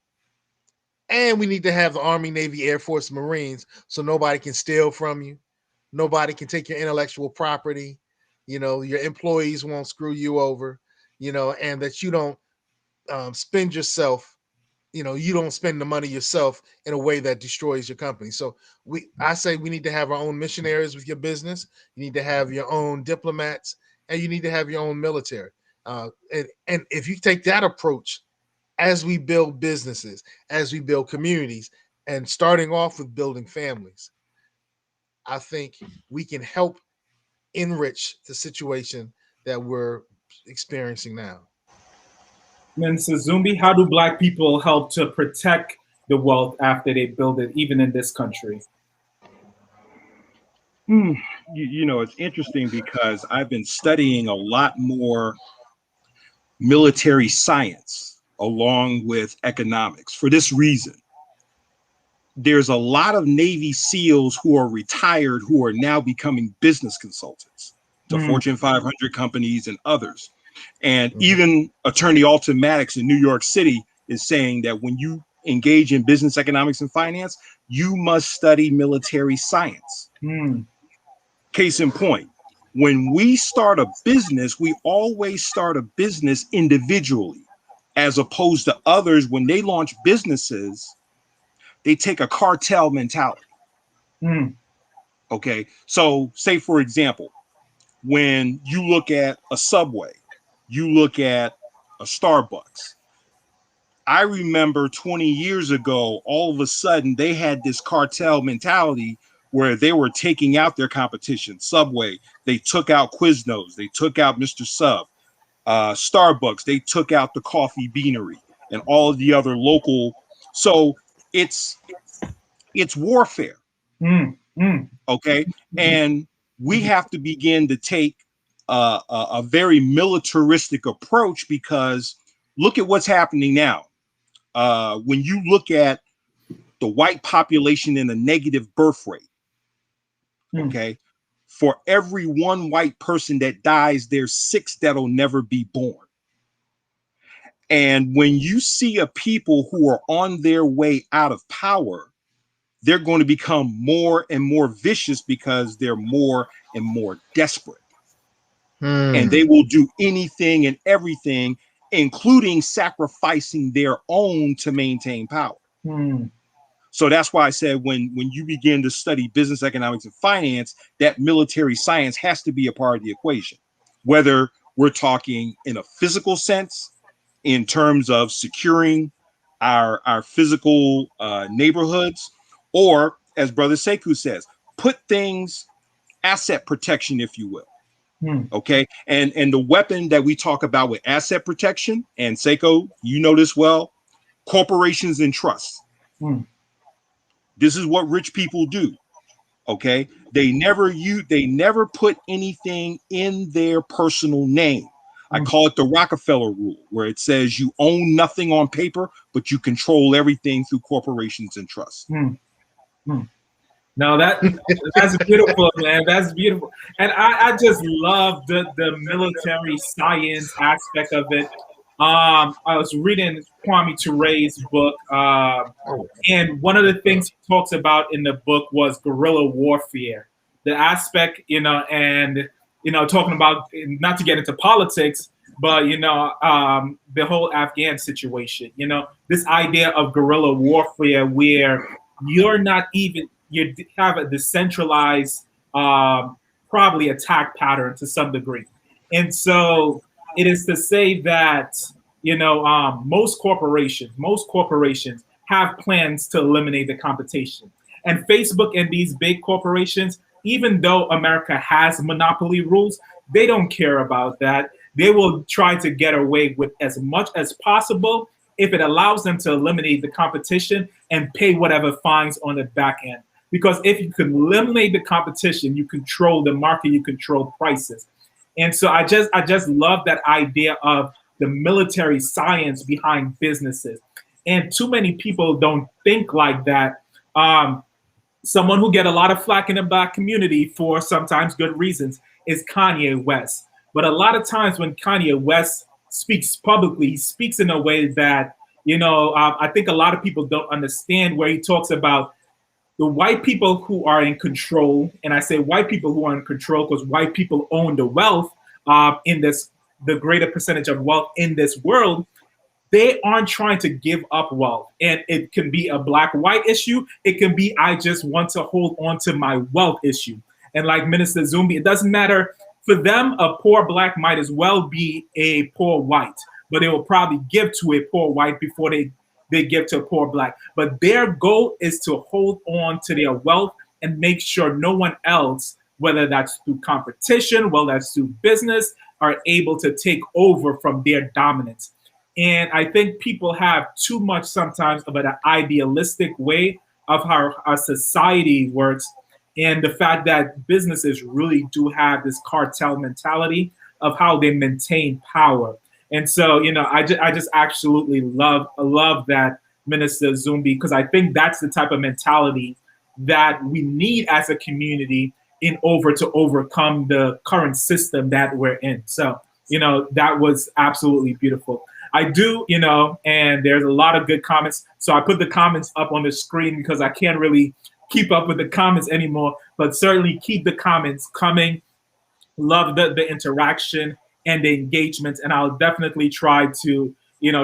And we need to have the Army, Navy, Air Force, Marines, so nobody can steal from you. Nobody can take your intellectual property. Your employees won't screw you over, and that you don't spend yourself, you don't spend the money yourself in a way that destroys your company. So I say we need to have our own missionaries with your business. You need to have your own diplomats, and you need to have your own military. And if you take that approach, as we build businesses, as we build communities, and starting off with building families, I think we can help enrich the situation that we're experiencing now. Minister Zumbi, how do Black people help to protect the wealth after they build it, even in this country? It's interesting because I've been studying a lot more military science along with economics for this reason. There's a lot of Navy SEALs who are retired who are now becoming business consultants to Fortune 500 companies and others. And even Attorney Alton Maddox in New York City is saying that when you engage in business, economics, and finance, you must study military science. Case in point, when we start a business, we always start a business individually, as opposed to others. When they launch businesses, they take a cartel mentality. Okay, so say for example, when you look at a Subway, you look at a Starbucks. I remember 20 years ago, all of a sudden they had this cartel mentality where they were taking out their competition. Subway, they took out Quiznos, they took out Mr. Sub. Starbucks, they took out the Coffee Beanery and all of the other local. So it's warfare. Okay, and we have to begin to take a very militaristic approach, because look at what's happening now. When you look at the white population in a negative birth rate, okay, for every one white person that dies, there's 6 that'll never be born. And when you see a people who are on their way out of power, they're going to become more and more vicious because they're more and more desperate. And they will do anything and everything, including sacrificing their own to maintain power. So that's why I said when you begin to study business, economics, and finance, that military science has to be a part of the equation, whether we're talking in a physical sense, in terms of securing our physical neighborhoods, or as Brother Sekou says, put things, asset protection, if you will. Okay, and the weapon that we talk about with asset protection, and Sekou, you know this well, corporations and trusts. This is what rich people do. Okay, they never put anything in their personal name. I call it the Rockefeller rule, where it says you own nothing on paper, but you control everything through corporations and trusts. No, that's beautiful, man. That's beautiful. And I just love the military science aspect of it. I was reading Kwame Ture's book, and one of the things he talks about in the book was guerrilla warfare. The aspect, and talking about, not to get into politics, but the whole Afghan situation. This idea of guerrilla warfare, where you're not even, you have a decentralized, probably attack pattern to some degree. And so it is to say that, most corporations have plans to eliminate the competition. And Facebook and these big corporations, even though America has monopoly rules, they don't care about that. They will try to get away with as much as possible if it allows them to eliminate the competition and pay whatever fines on the back end. Because if you can eliminate the competition, you control the market, you control prices. And so I just love that idea of the military science behind businesses. And too many people don't think like that. Someone who get a lot of flack in the Black community for sometimes good reasons is Kanye West. But a lot of times when Kanye West speaks publicly, he speaks in a way that, I think a lot of people don't understand, where he talks about the white people who are in control. And I say white people who are in control because white people own the wealth the greater percentage of wealth in this world. They aren't trying to give up wealth. And it can be a black-white issue. It can be, I just want to hold on to my wealth issue. And like Minister Zumbi, it doesn't matter. For them, a poor black might as well be a poor white, but they will probably give to a poor white before they give to a poor black. But their goal is to hold on to their wealth and make sure no one else, whether that's through competition, whether that's through business, are able to take over from their dominance. And I think people have too much sometimes of an idealistic way of how our society works, and the fact that businesses really do have this cartel mentality of how they maintain power. And so, I just absolutely love that, Minister Zumbi, because I think that's the type of mentality that we need as a community in order to overcome the current system that we're in. So, that was absolutely beautiful. I do, and there's a lot of good comments. So I put the comments up on the screen because I can't really keep up with the comments anymore. But certainly keep the comments coming. Love the interaction and the engagement, and I'll definitely try to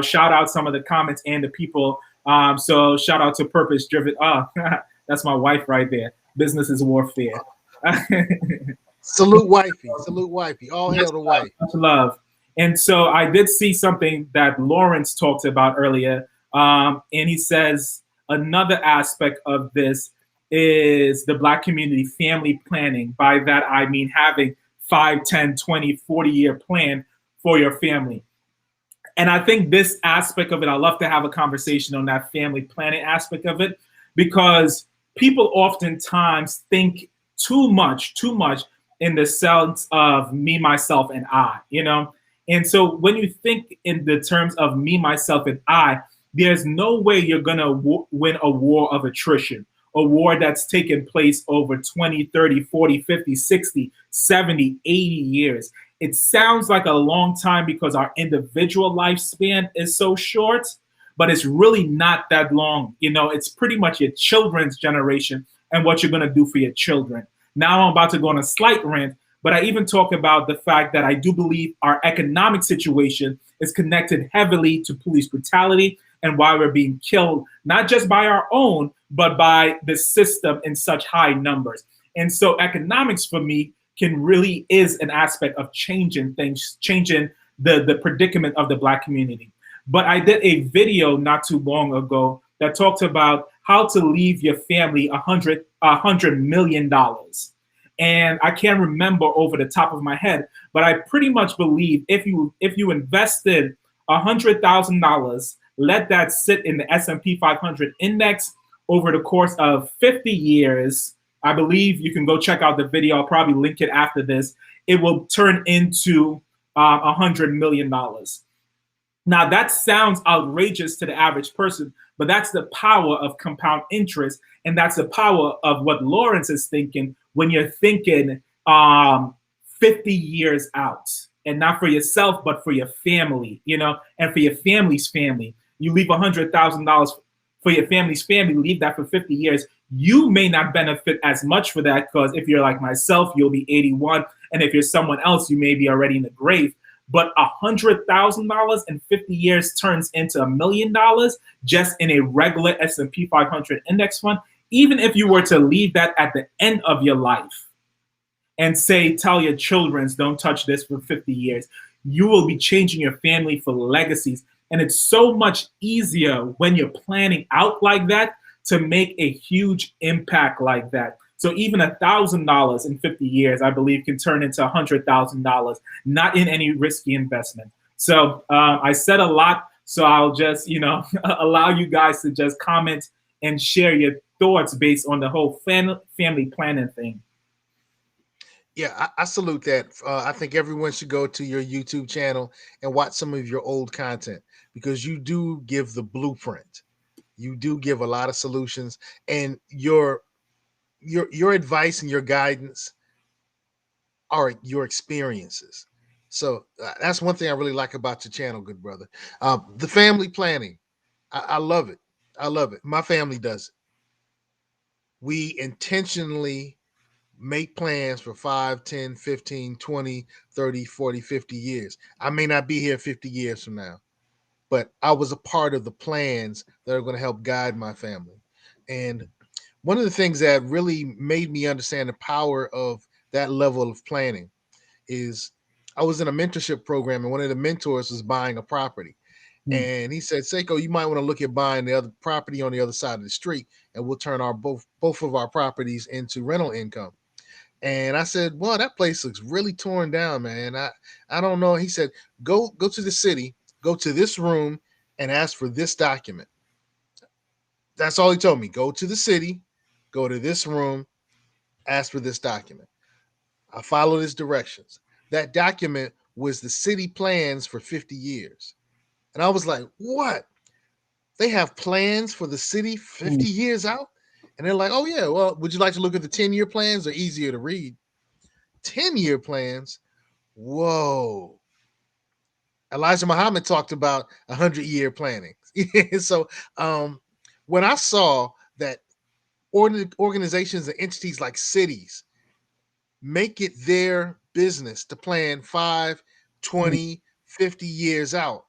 shout out some of the comments and the people. So shout out to Purpose Driven. That's my wife right there. Business is warfare. Salute wifey, salute wifey. All hail the wife. Much love. And so I did see something that Lawrence talked about earlier, and he says another aspect of this is the Black community family planning. By that I mean having 5, 10, 20, 40-year plan for your family. And I think this aspect of it, I love to have a conversation on that family planning aspect of it, because people oftentimes think too much in the sense of me, myself, and I, And so when you think in the terms of me, myself, and I, there's no way you're going to win a war of attrition, a war that's taken place over 20, 30, 40, 50, 60, 70, 80 years. It sounds like a long time because our individual lifespan is so short, but it's really not that long. It's pretty much your children's generation and what you're going to do for your children. Now I'm about to go on a slight rant, but I even talk about the fact that I do believe our economic situation is connected heavily to police brutality and why we're being killed, not just by our own, but by the system in such high numbers. And so economics for me really is an aspect of changing things, changing the predicament of the Black community. But I did a video not too long ago that talked about how to leave your family $100 million. And I can't remember over the top of my head, but I pretty much believe if you invested $100,000, let that sit in the S&P 500 index over the course of 50 years, I believe you can go check out the video. I'll probably link it after this. It will turn into $100 million. Now, that sounds outrageous to the average person, but that's the power of compound interest. And that's the power of what Lawrence is thinking when you're thinking 50 years out, and not for yourself, but for your family, and for your family's family. You leave $100,000 for your family's family, leave that for 50 years. You may not benefit as much for that, because if you're like myself, you'll be 81. And if you're someone else, you may be already in the grave. But $100,000 in 50 years turns into $1 million just in a regular S&P 500 index fund. Even if you were to leave that at the end of your life and tell your children, don't touch this for 50 years, you will be changing your family for legacies. And it's so much easier when you're planning out like that to make a huge impact like that. So even $1,000 in 50 years, I believe, can turn into $100,000, not in any risky investment. So I said a lot, so I'll just, allow you guys to just comment and share your thoughts based on the whole family planning thing. Yeah, I salute that. I think everyone should go to your YouTube channel and watch some of your old content, because you do give the blueprint. You do give a lot of solutions, and your advice and your guidance are your experiences. So that's one thing I really like about your channel, good brother. The family planning, I love it. I love it. My family does it. We intentionally make plans for 5, 10, 15, 20, 30, 40, 50 years. I may not be here 50 years from now, but I was a part of the plans that are going to help guide my family. And one of the things that really made me understand the power of that level of planning is I was in a mentorship program, and one of the mentors was buying a property. And he said, Seiko, you might want to look at buying the other property on the other side of the street, and we'll turn both of our properties into rental income. And I said, well, that place looks really torn down, man. I don't know. He said, go to the city, go to this room and ask for this document. That's all he told me. Go to the city, go to this room, ask for this document. I followed his directions. That document was the city plans for 50 years. And I was like, what? They have plans for the city 50 years out? And they're like, oh, yeah, well, would you like to look at the 10-year plans? They're easier to read. 10-year plans? Whoa. Elijah Muhammad talked about 100-year planning. So when I saw that organizations and entities like cities make it their business to plan 5, 20, 50 years out,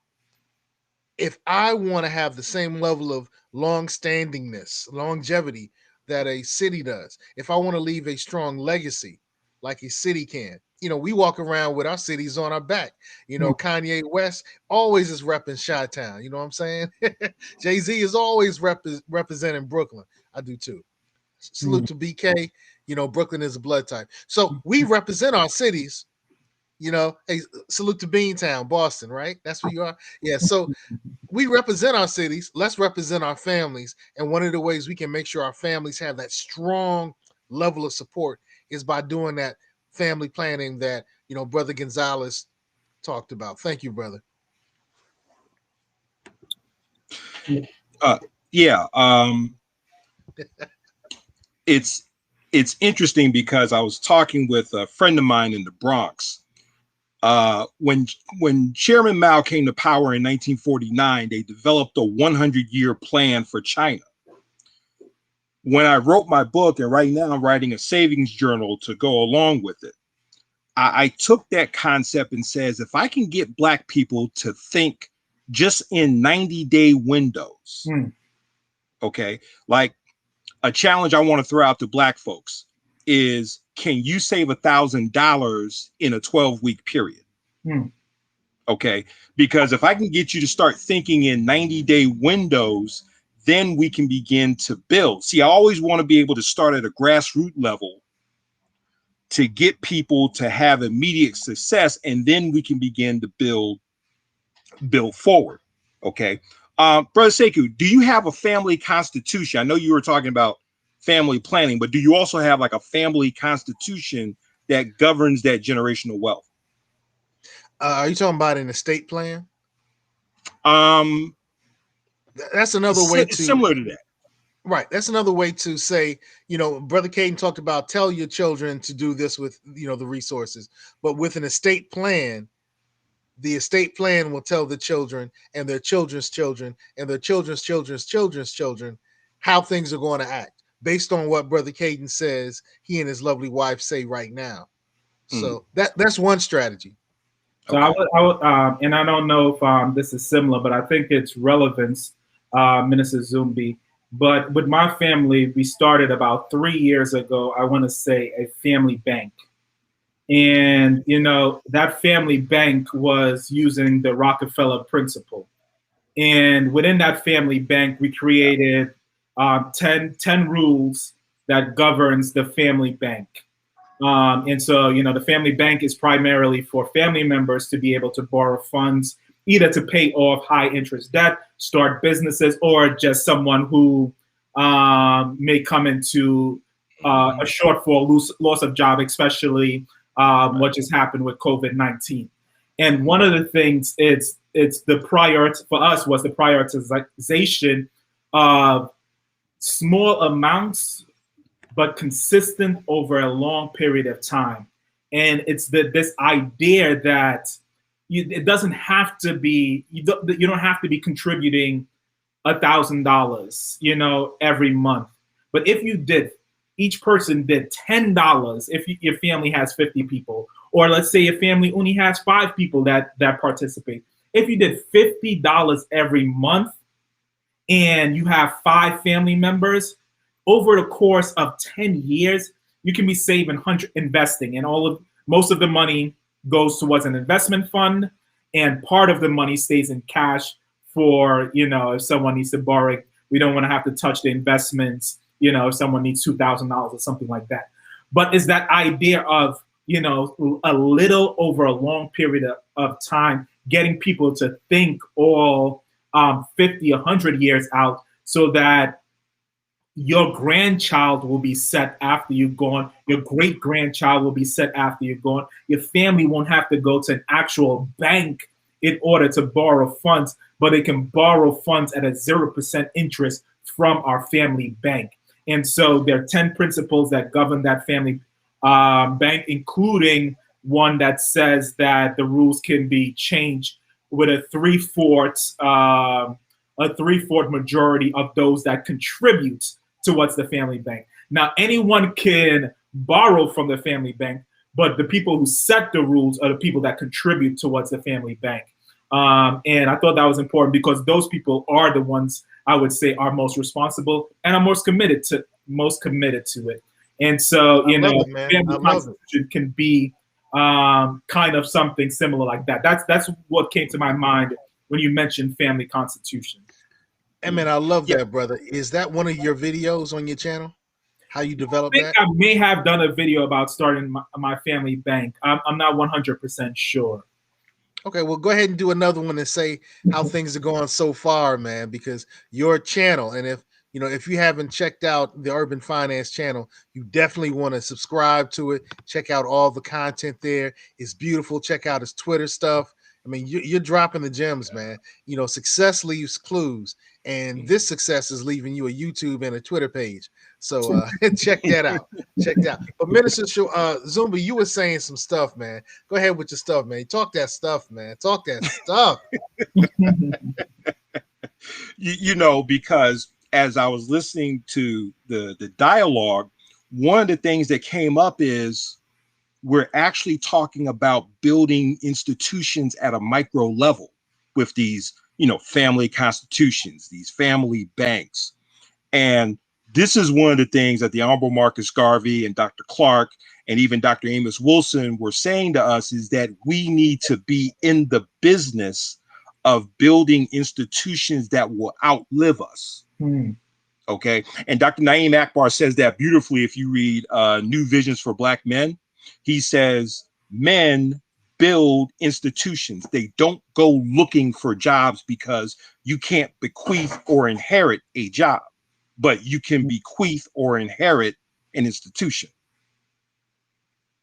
if I want to have the same level of long-standingness, longevity that a city does, if I want to leave a strong legacy like a city can, we walk around with our cities on our back. Kanye West always is repping Chi-Town. You know what I'm saying? Jay-Z is always representing Brooklyn. I do too. Salute to BK. Brooklyn is a blood type. So we represent our cities. Hey, salute to Beantown, Boston, right? That's where you are. Yeah. So we represent our cities. Let's represent our families. And one of the ways we can make sure our families have that strong level of support is by doing that family planning that, Brother Gonzalez talked about. Thank you, brother. Yeah. It's interesting because I was talking with a friend of mine in the Bronx. When Chairman Mao came to power in 1949, they developed a 100-year plan for China. When I wrote my book, and right now I'm writing a savings journal to go along with it, I took that concept and says, if I can get Black people to think just in 90-day windows, okay, like a challenge I want to throw out to Black folks is, can you save $1,000 in a 12-week period? Okay, because if I can get you to start thinking in 90-day windows, then we can begin to build. See, I always want to be able to start at a grassroots level to get people to have immediate success, and then we can begin to build forward. Okay. Brother Sekou, do you have a family constitution? I know you were talking about family planning, but do you also have like a family constitution that governs that generational wealth? Are you talking about an estate plan? That's another way to similar to that. Right. That's another way to say, Brother Khaden talked about tell your children to do this with, the resources. But with an estate plan, the estate plan will tell the children and their children's children and their children's children's children's children how things are going to act based on what Brother Khaden says he and his lovely wife say right now. So that's one strategy. So I would, and I don't know if this is similar, but I think it's relevance, Minister Zumbi. But with my family, we started about 3 years ago, I want to say, a family bank. And, that family bank was using the Rockefeller principle. And within that family bank, we created 10 rules that governs the family bank. And so, the family bank is primarily for family members to be able to borrow funds, either to pay off high interest debt, start businesses, or just someone who may come into a shortfall, loss of job, especially what just happened with COVID-19. And one of the things it's the for us was the prioritization of small amounts, but consistent over a long period of time. And it's this idea that it doesn't have to be, you don't have to be contributing $1,000, every month. But if each person did $10, if your family has 50 people, or let's say your family only has 5 people that participate. If you did $50 every month and you have 5 family members, over the course of 10 years, you can be saving investing, and most of the money goes towards an investment fund, and part of the money stays in cash for, if someone needs to borrow, we don't want to have to touch the investments, if someone needs $2,000 or something like that. But it's that idea of, a little over a long period of time, getting people to think all 50, 100 years out, so that your grandchild will be set after you're gone. Your great-grandchild will be set after you're gone. Your family won't have to go to an actual bank in order to borrow funds, but they can borrow funds at a 0% interest from our family bank. And so there are 10 principles that govern that family bank, including one that says that the rules can be changed with a three-fourth majority of those that contribute towards the family bank. Now, anyone can borrow from the family bank, but the people who set the rules are the people that contribute towards the family bank. And I thought that was important because those people are the ones I would say are most responsible and are most committed to it. And so, family constitution can be kind of something similar like that. That's what came to my mind when you mentioned family constitution. Hey, man, I love that, brother. Is that one of your videos on your channel? How you develop that? I may have done a video about starting my family bank. I'm not 100% sure. Okay, well, go ahead and do another one and say how things are going so far, man, because your channel, and if you haven't checked out the Urban Finance channel, you definitely want to subscribe to it. Check out all the content there. It's beautiful. Check out his Twitter stuff. I mean, you're dropping the gems, man. Success leaves clues, and this success is leaving you a YouTube and a Twitter page. So check that out. Check that out. But Minister Zumbi, you were saying some stuff, man. Go ahead with your stuff, man. Talk that stuff, man. Talk that stuff. Because as I was listening to the dialogue, one of the things that came up is we're actually talking about building institutions at a micro level with these, family constitutions, these family banks. And this is one of the things that the Honorable Marcus Garvey and Dr. Clark and even Dr. Amos Wilson were saying to us, is that we need to be in the business of building institutions that will outlive us. Okay. And Dr. Naeem Akbar says that beautifully. If you read New Visions for Black Men, he says men build institutions. They don't go looking for jobs because you can't bequeath or inherit a job, but you can bequeath or inherit an institution.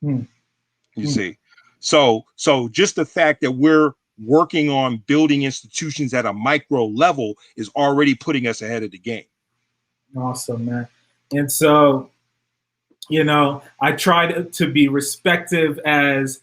You see? So just the fact that we're working on building institutions at a micro level is already putting us ahead of the game. Awesome, man. And so, I try to be respectful as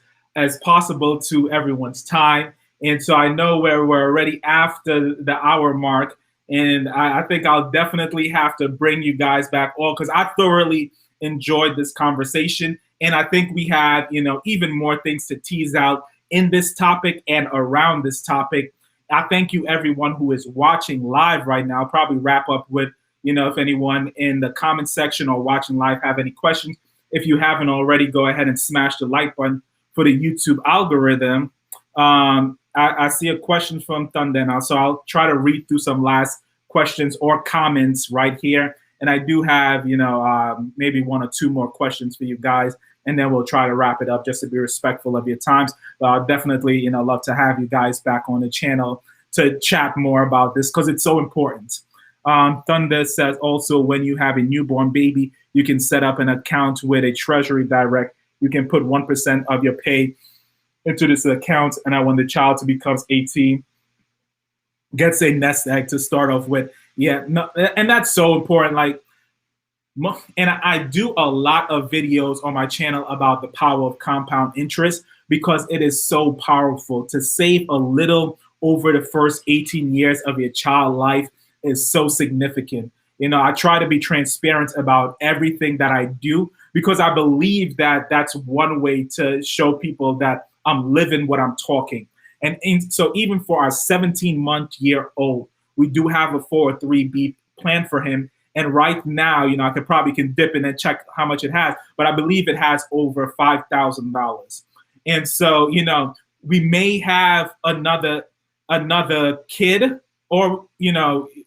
possible to everyone's time. And so I know we're already after the hour mark, and I think I'll definitely have to bring you guys back all because I thoroughly enjoyed this conversation. And I think we have, even more things to tease out in this topic and around this topic. I thank you, everyone who is watching live right now. I'll probably wrap up with, if anyone in the comment section or watching live have any questions. If you haven't already, go ahead and smash the like button for the YouTube algorithm. I see a question from Thunder now, so I'll try to read through some last questions or comments right here. And I do have, maybe one or two more questions for you guys, and then we'll try to wrap it up just to be respectful of your times. Definitely, love to have you guys back on the channel to chat more about this because it's so important. Thunder says also when you have a newborn baby, you can set up an account with a Treasury Direct. You can put 1% of your pay into this account, and then when the child becomes 18, gets a nest egg to start off with. Yeah, no, and that's so important. And I do a lot of videos on my channel about the power of compound interest because it is so powerful. To save a little over the first 18 years of your child life is so significant. I try to be transparent about everything that I do because I believe that that's one way to show people that I'm living what I'm talking. And so even for our 17-month-year-old, we do have a 403B plan for him. And right now, I can dip in and check how much it has, but I believe it has over $5,000. And so, we may have another kid, or,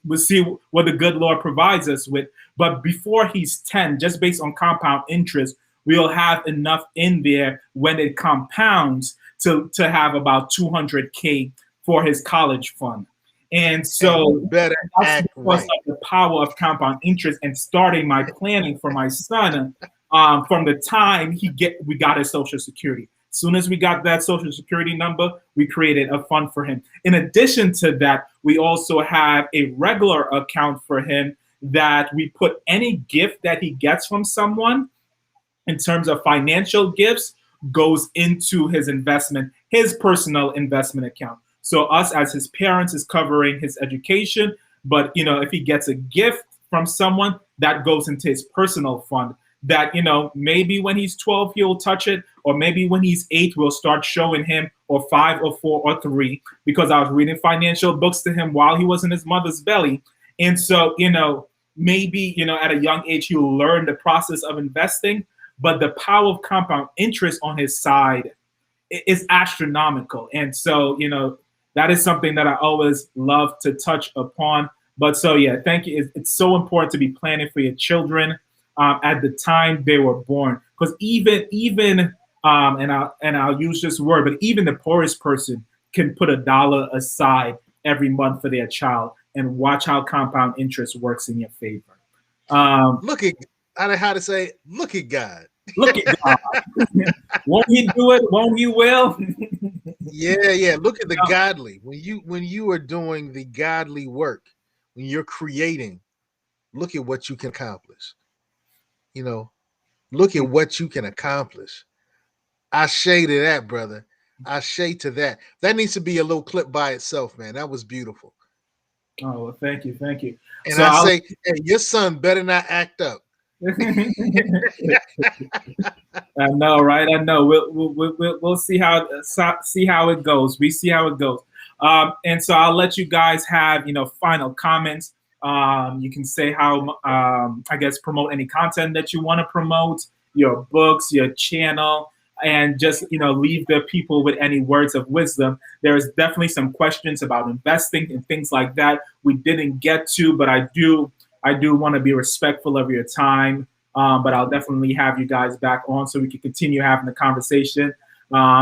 we'll see what the good Lord provides us with. But before he's 10, just based on compound interest, we'll have enough in there when it compounds to have about $200K for his college fund. And so better act right. The power of compound interest and starting my planning for my son from the time we got his Social Security. As soon as we got that Social Security number, we created a fund for him. In addition to that, we also have a regular account for him that we put any gift that he gets from someone in terms of financial gifts goes into his personal investment account. So us as his parents is covering his education, but if he gets a gift from someone, that goes into his personal fund. That maybe when he's 12 he'll touch it, or maybe when he's 8 we'll start showing him, or 5 or 4 or 3, because I was reading financial books to him while he was in his mother's belly. And so maybe at a young age he'll learn the process of investing, but the power of compound interest on his side is astronomical. And so that is something that I always love to touch upon. But so yeah, thank you. It's so important to be planning for your children at the time they were born, because even and I'll use this word, but even the poorest person can put $1 aside every month for their child, and watch how compound interest works in your favor. Look at, I don't know how to say, look at God. Look at God. Won't he do it? Won't he will? Yeah. Look at the godly. When you are doing the godly work, when you're creating, look at what you can accomplish. Look at what you can accomplish. I shade to that, brother. I shade to that. That needs to be a little clip by itself, man. That was beautiful. Oh, well, thank you. And so I say, hey, your son better not act up. I know, right? I know. We'll see how it goes. We see how it goes. And so I'll let you guys have final comments. You can say how I guess promote any content that you want to promote, your books, your channel, and just leave the people with any words of wisdom. There's definitely some questions about investing and things like that we didn't get to, but I do want to be respectful of your time. But I'll definitely have you guys back on so we can continue having the conversation.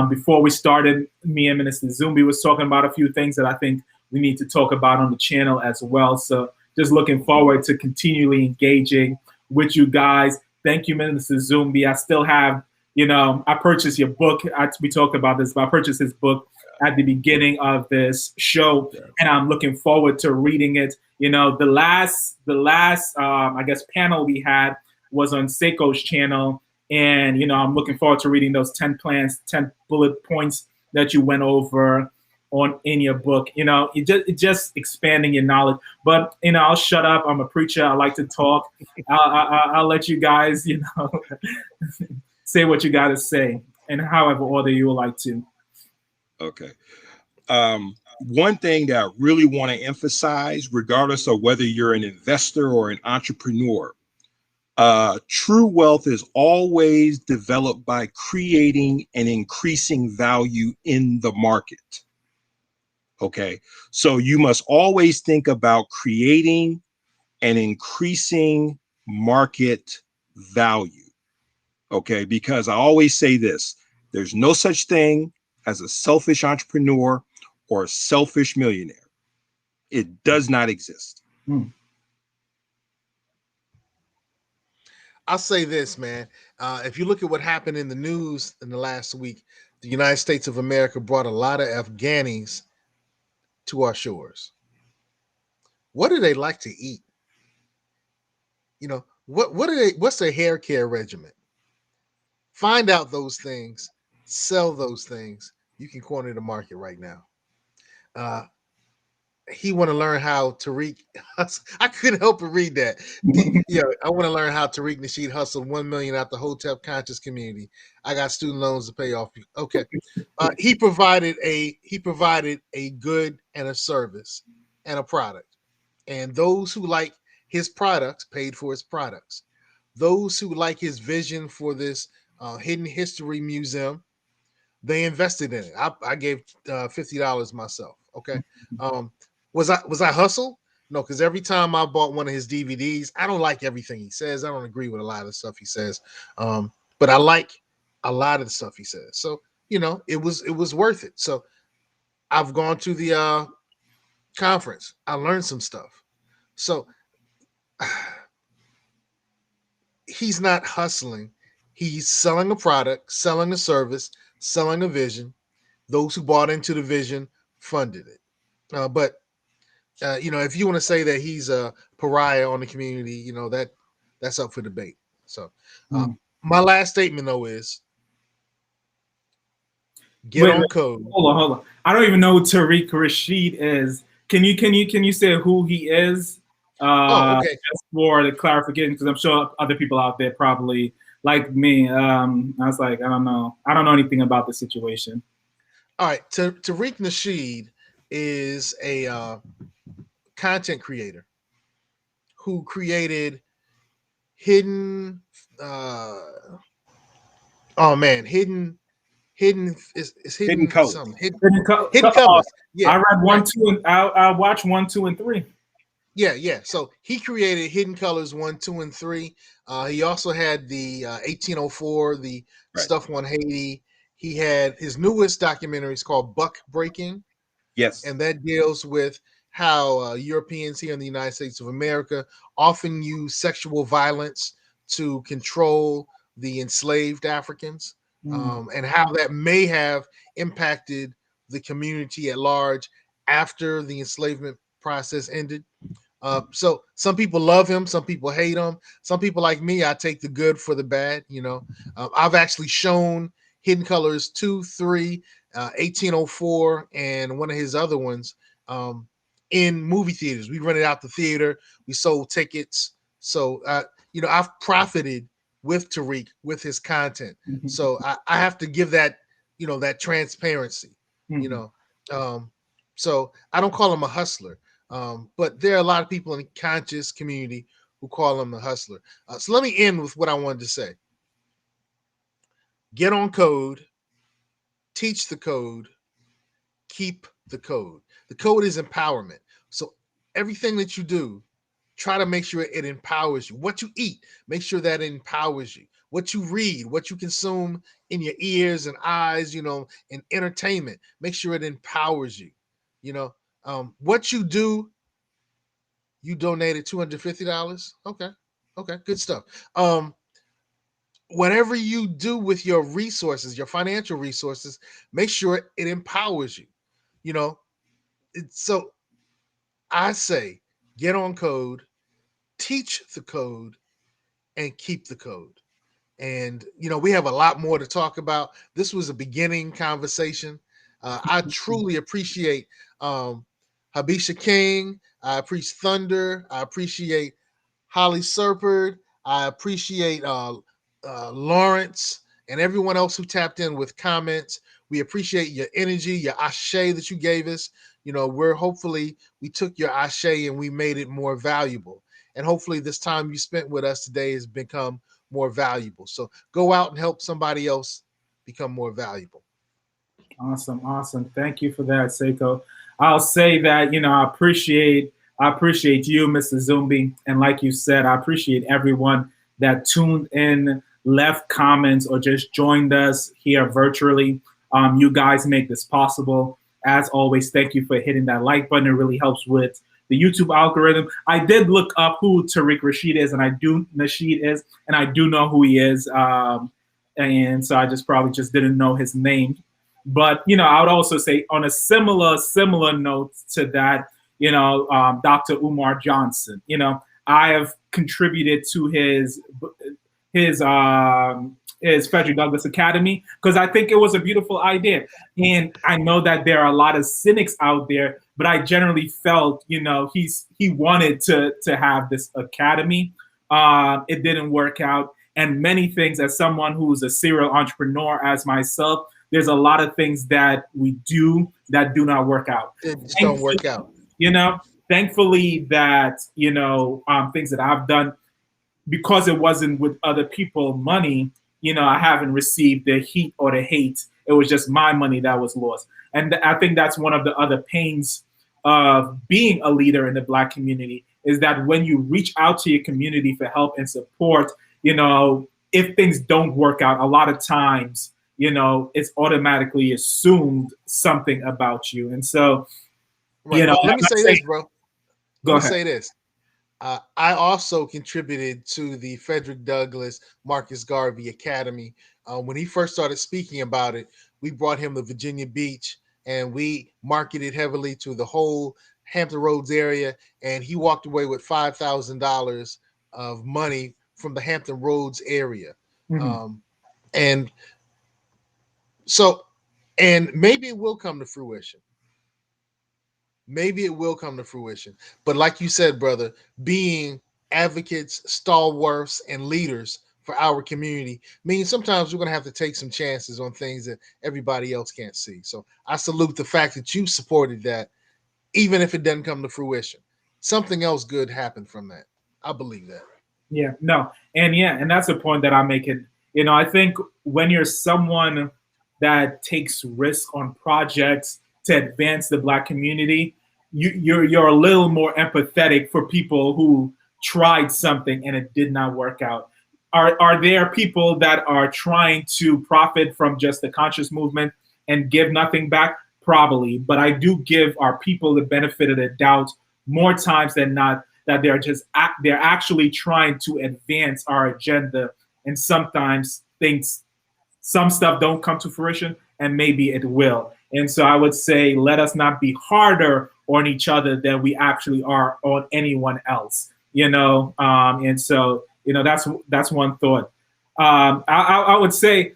Before we started, me and Minister Zumbi was talking about a few things that I think we need to talk about on the channel as well. So just looking forward to continually engaging with you guys. Thank you, Minister Zumbi. I still have, I purchased your book. We talked about this, but I purchased his book at the beginning of this show, and I'm looking forward to reading it. The last I guess panel we had was on Seiko's channel, and I'm looking forward to reading those 10 plans, 10 bullet points that you went over in your book. It just expanding your knowledge. But I'll shut up. I'm a preacher. I like to talk. I'll let you guys say what you got to say, and however order you would like to. Okay. One thing that I really want to emphasize, regardless of whether you're an investor or an entrepreneur, true wealth is always developed by creating and increasing value in the market. Okay. So you must always think about creating and increasing market value. Okay. Because I always say this, there's no such thing as a selfish entrepreneur or a selfish millionaire. It does not exist. I'll say this, man. If you look at what happened in the news in the last week, the United States of America brought a lot of Afghanis to our shores. What do they like to eat? What's their hair care regimen? Find out those things, sell those things. You can corner the market right now. He want to learn how Tariq. I couldn't help but read that. I want to learn how Tariq Nasheed hustled $1 million out the Hotep conscious community. I got student loans to pay off. Okay, he provided a good and a service and a product, and those who like his products paid for his products. Those who like his vision for this hidden history museum, they invested in it. I gave $50 myself. Okay. Was I hustle? No, because every time I bought one of his DVDs, I don't like everything he says. I don't agree with a lot of the stuff he says. But I like a lot of the stuff he says. So, it was worth it. So I've gone to the conference. I learned some stuff. So he's not hustling. He's selling a product, selling a service, selling a vision. Those who bought into the vision funded it. But if you want to say that he's a pariah on the community, that's up for debate. So my last statement though is Get on code. Hold on. I don't even know who Tariq Rashid is. Can you say who he is? Okay. Just for the clarification, because I'm sure other people out there probably like me. I was like, I don't know anything about the situation. All right. Tariq Nasheed is a content creator who created hidden. Oh man, hidden is Hidden hidden colors. something hidden colors. Yeah, I read one, right. 2, and I watched 1, 2, and 3. Yeah. So he created Hidden Colors 1, 2, and 3. He also had the 1804, the Right. stuff on Haiti. He had his newest documentary is called Buck Breaking, Yes. and that deals with how Europeans here in the United States of America often use sexual violence to control the enslaved Africans, and how that may have impacted the community at large after the enslavement process ended. So some people love him, some people hate him. Some people like me, I take the good for the bad. I've actually shown Hidden Colors 2, 3, 1804, and one of his other ones in movie theaters. We rented out the theater, we sold tickets. So I've profited with Tariq with his content. So I have to give that that transparency. You know, so I don't call him a hustler. But there are a lot of people in the conscious community who call him a hustler. So let me end with what I wanted to say. Get on code, teach the code, keep the code. The code is empowerment. So everything that you do, try to make sure it empowers you. What you eat, make sure that it empowers you. What you read, what you consume in your ears and eyes, in entertainment, make sure it empowers you. What you do, you donated $250. Okay, good stuff. Whatever you do with your resources, your financial resources, make sure it empowers you. So I say, get on code, teach the code, and keep the code. And we have a lot more to talk about. This was a beginning conversation. I truly appreciate Habisha King. I appreciate Thunder. I appreciate Holly Serpard. I appreciate Lawrence and everyone else who tapped in with comments. We appreciate your energy, your ashe that you gave us. We took your ashe and we made it more valuable. And hopefully this time you spent with us today has become more valuable. So go out and help somebody else become more valuable. Awesome. Thank you for that, Seiko. I'll say that, I appreciate you, Mr. Zumbi. And like you said, I appreciate everyone that tuned in, left comments, or just joined us here virtually. You guys make this possible. As always, thank you for hitting that like button. It really helps with the YouTube algorithm. I did look up who Tariq Rashid is, and I do know who he is. And so I probably just didn't know his name. But I would also say on a similar note to that, Dr. Umar Johnson. I have contributed to his Frederick Douglass Academy because I think it was a beautiful idea, and I know that there are a lot of cynics out there, but I generally felt he wanted to have this academy. It didn't work out, and many things, as someone who's a serial entrepreneur as myself, there's a lot of things that we do that do not work out. It just don't work out. Thankfully that, things that I've done, because it wasn't with other people money, I haven't received the heat or the hate. It was just my money that was lost. And I think that's one of the other pains of being a leader in the Black community, is that when you reach out to your community for help and support, if things don't work out, a lot of times, it's automatically assumed something about you. And so, right. Let me say this, bro. Go ahead. Say this. I also contributed to the Frederick Douglass Marcus Garvey Academy. When he first started speaking about it, we brought him to Virginia Beach and we marketed heavily to the whole Hampton Roads area. And he walked away with $5,000 of money from the Hampton Roads area. And so And maybe it will come to fruition. Maybe it will come to fruition. But like you said, brother, being advocates, stalwarts, and leaders for our community means sometimes we're going to have to take some chances on things that everybody else can't see. So I salute the fact that you supported that, even if it doesn't come to fruition. Something else good happened from that. I believe that. Yeah, no. And that's the point that I'm making. I think when you're someone that takes risk on projects to advance the Black community, you're a little more empathetic for people who tried something and it did not work out. Are there people that are trying to profit from just the conscious movement and give nothing back? Probably, but I do give our people the benefit of the doubt more times than not, that they're actually trying to advance our agenda, and sometimes some stuff don't come to fruition, and maybe it will. And so I would say, let us not be harder on each other than we actually are on anyone else. And so that's one thought. I would say.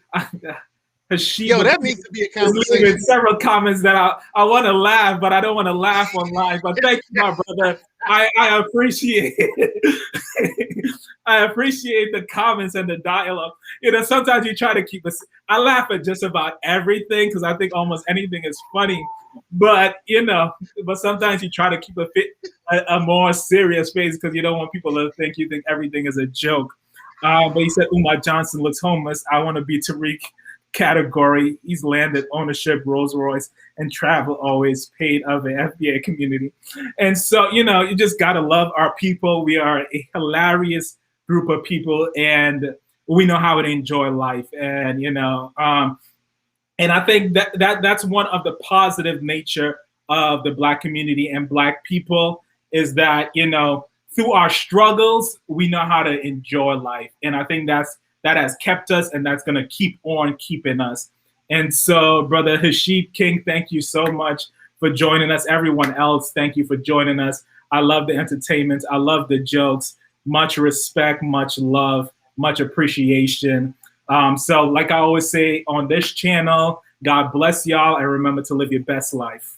That needs to be a conversation. Several comments that I want to laugh, but I don't want to laugh online. But thank you, my brother. I appreciate it. I appreciate the comments and the dialogue. Sometimes you try to keep us. I laugh at just about everything because I think almost anything is funny. But but sometimes you try to keep a more serious face because you don't want people to think you think everything is a joke. But he said, Umar Johnson looks homeless. I want to be Tariq category. He's landed ownership, Rolls Royce, and travel always paid of the FBA community. And so, you just got to love our people. We are a hilarious group of people, and we know how to enjoy life. And, and I think that's one of the positive nature of the Black community and Black people is that, through our struggles, we know how to enjoy life. And I think that has kept us, and that's going to keep on keeping us. And so, Brother Hashid King, thank you so much for joining us. Everyone else, thank you for joining us. I love the entertainment. I love the jokes. Much respect, much love, much appreciation. So like I always say on this channel, God bless y'all, and remember to live your best life.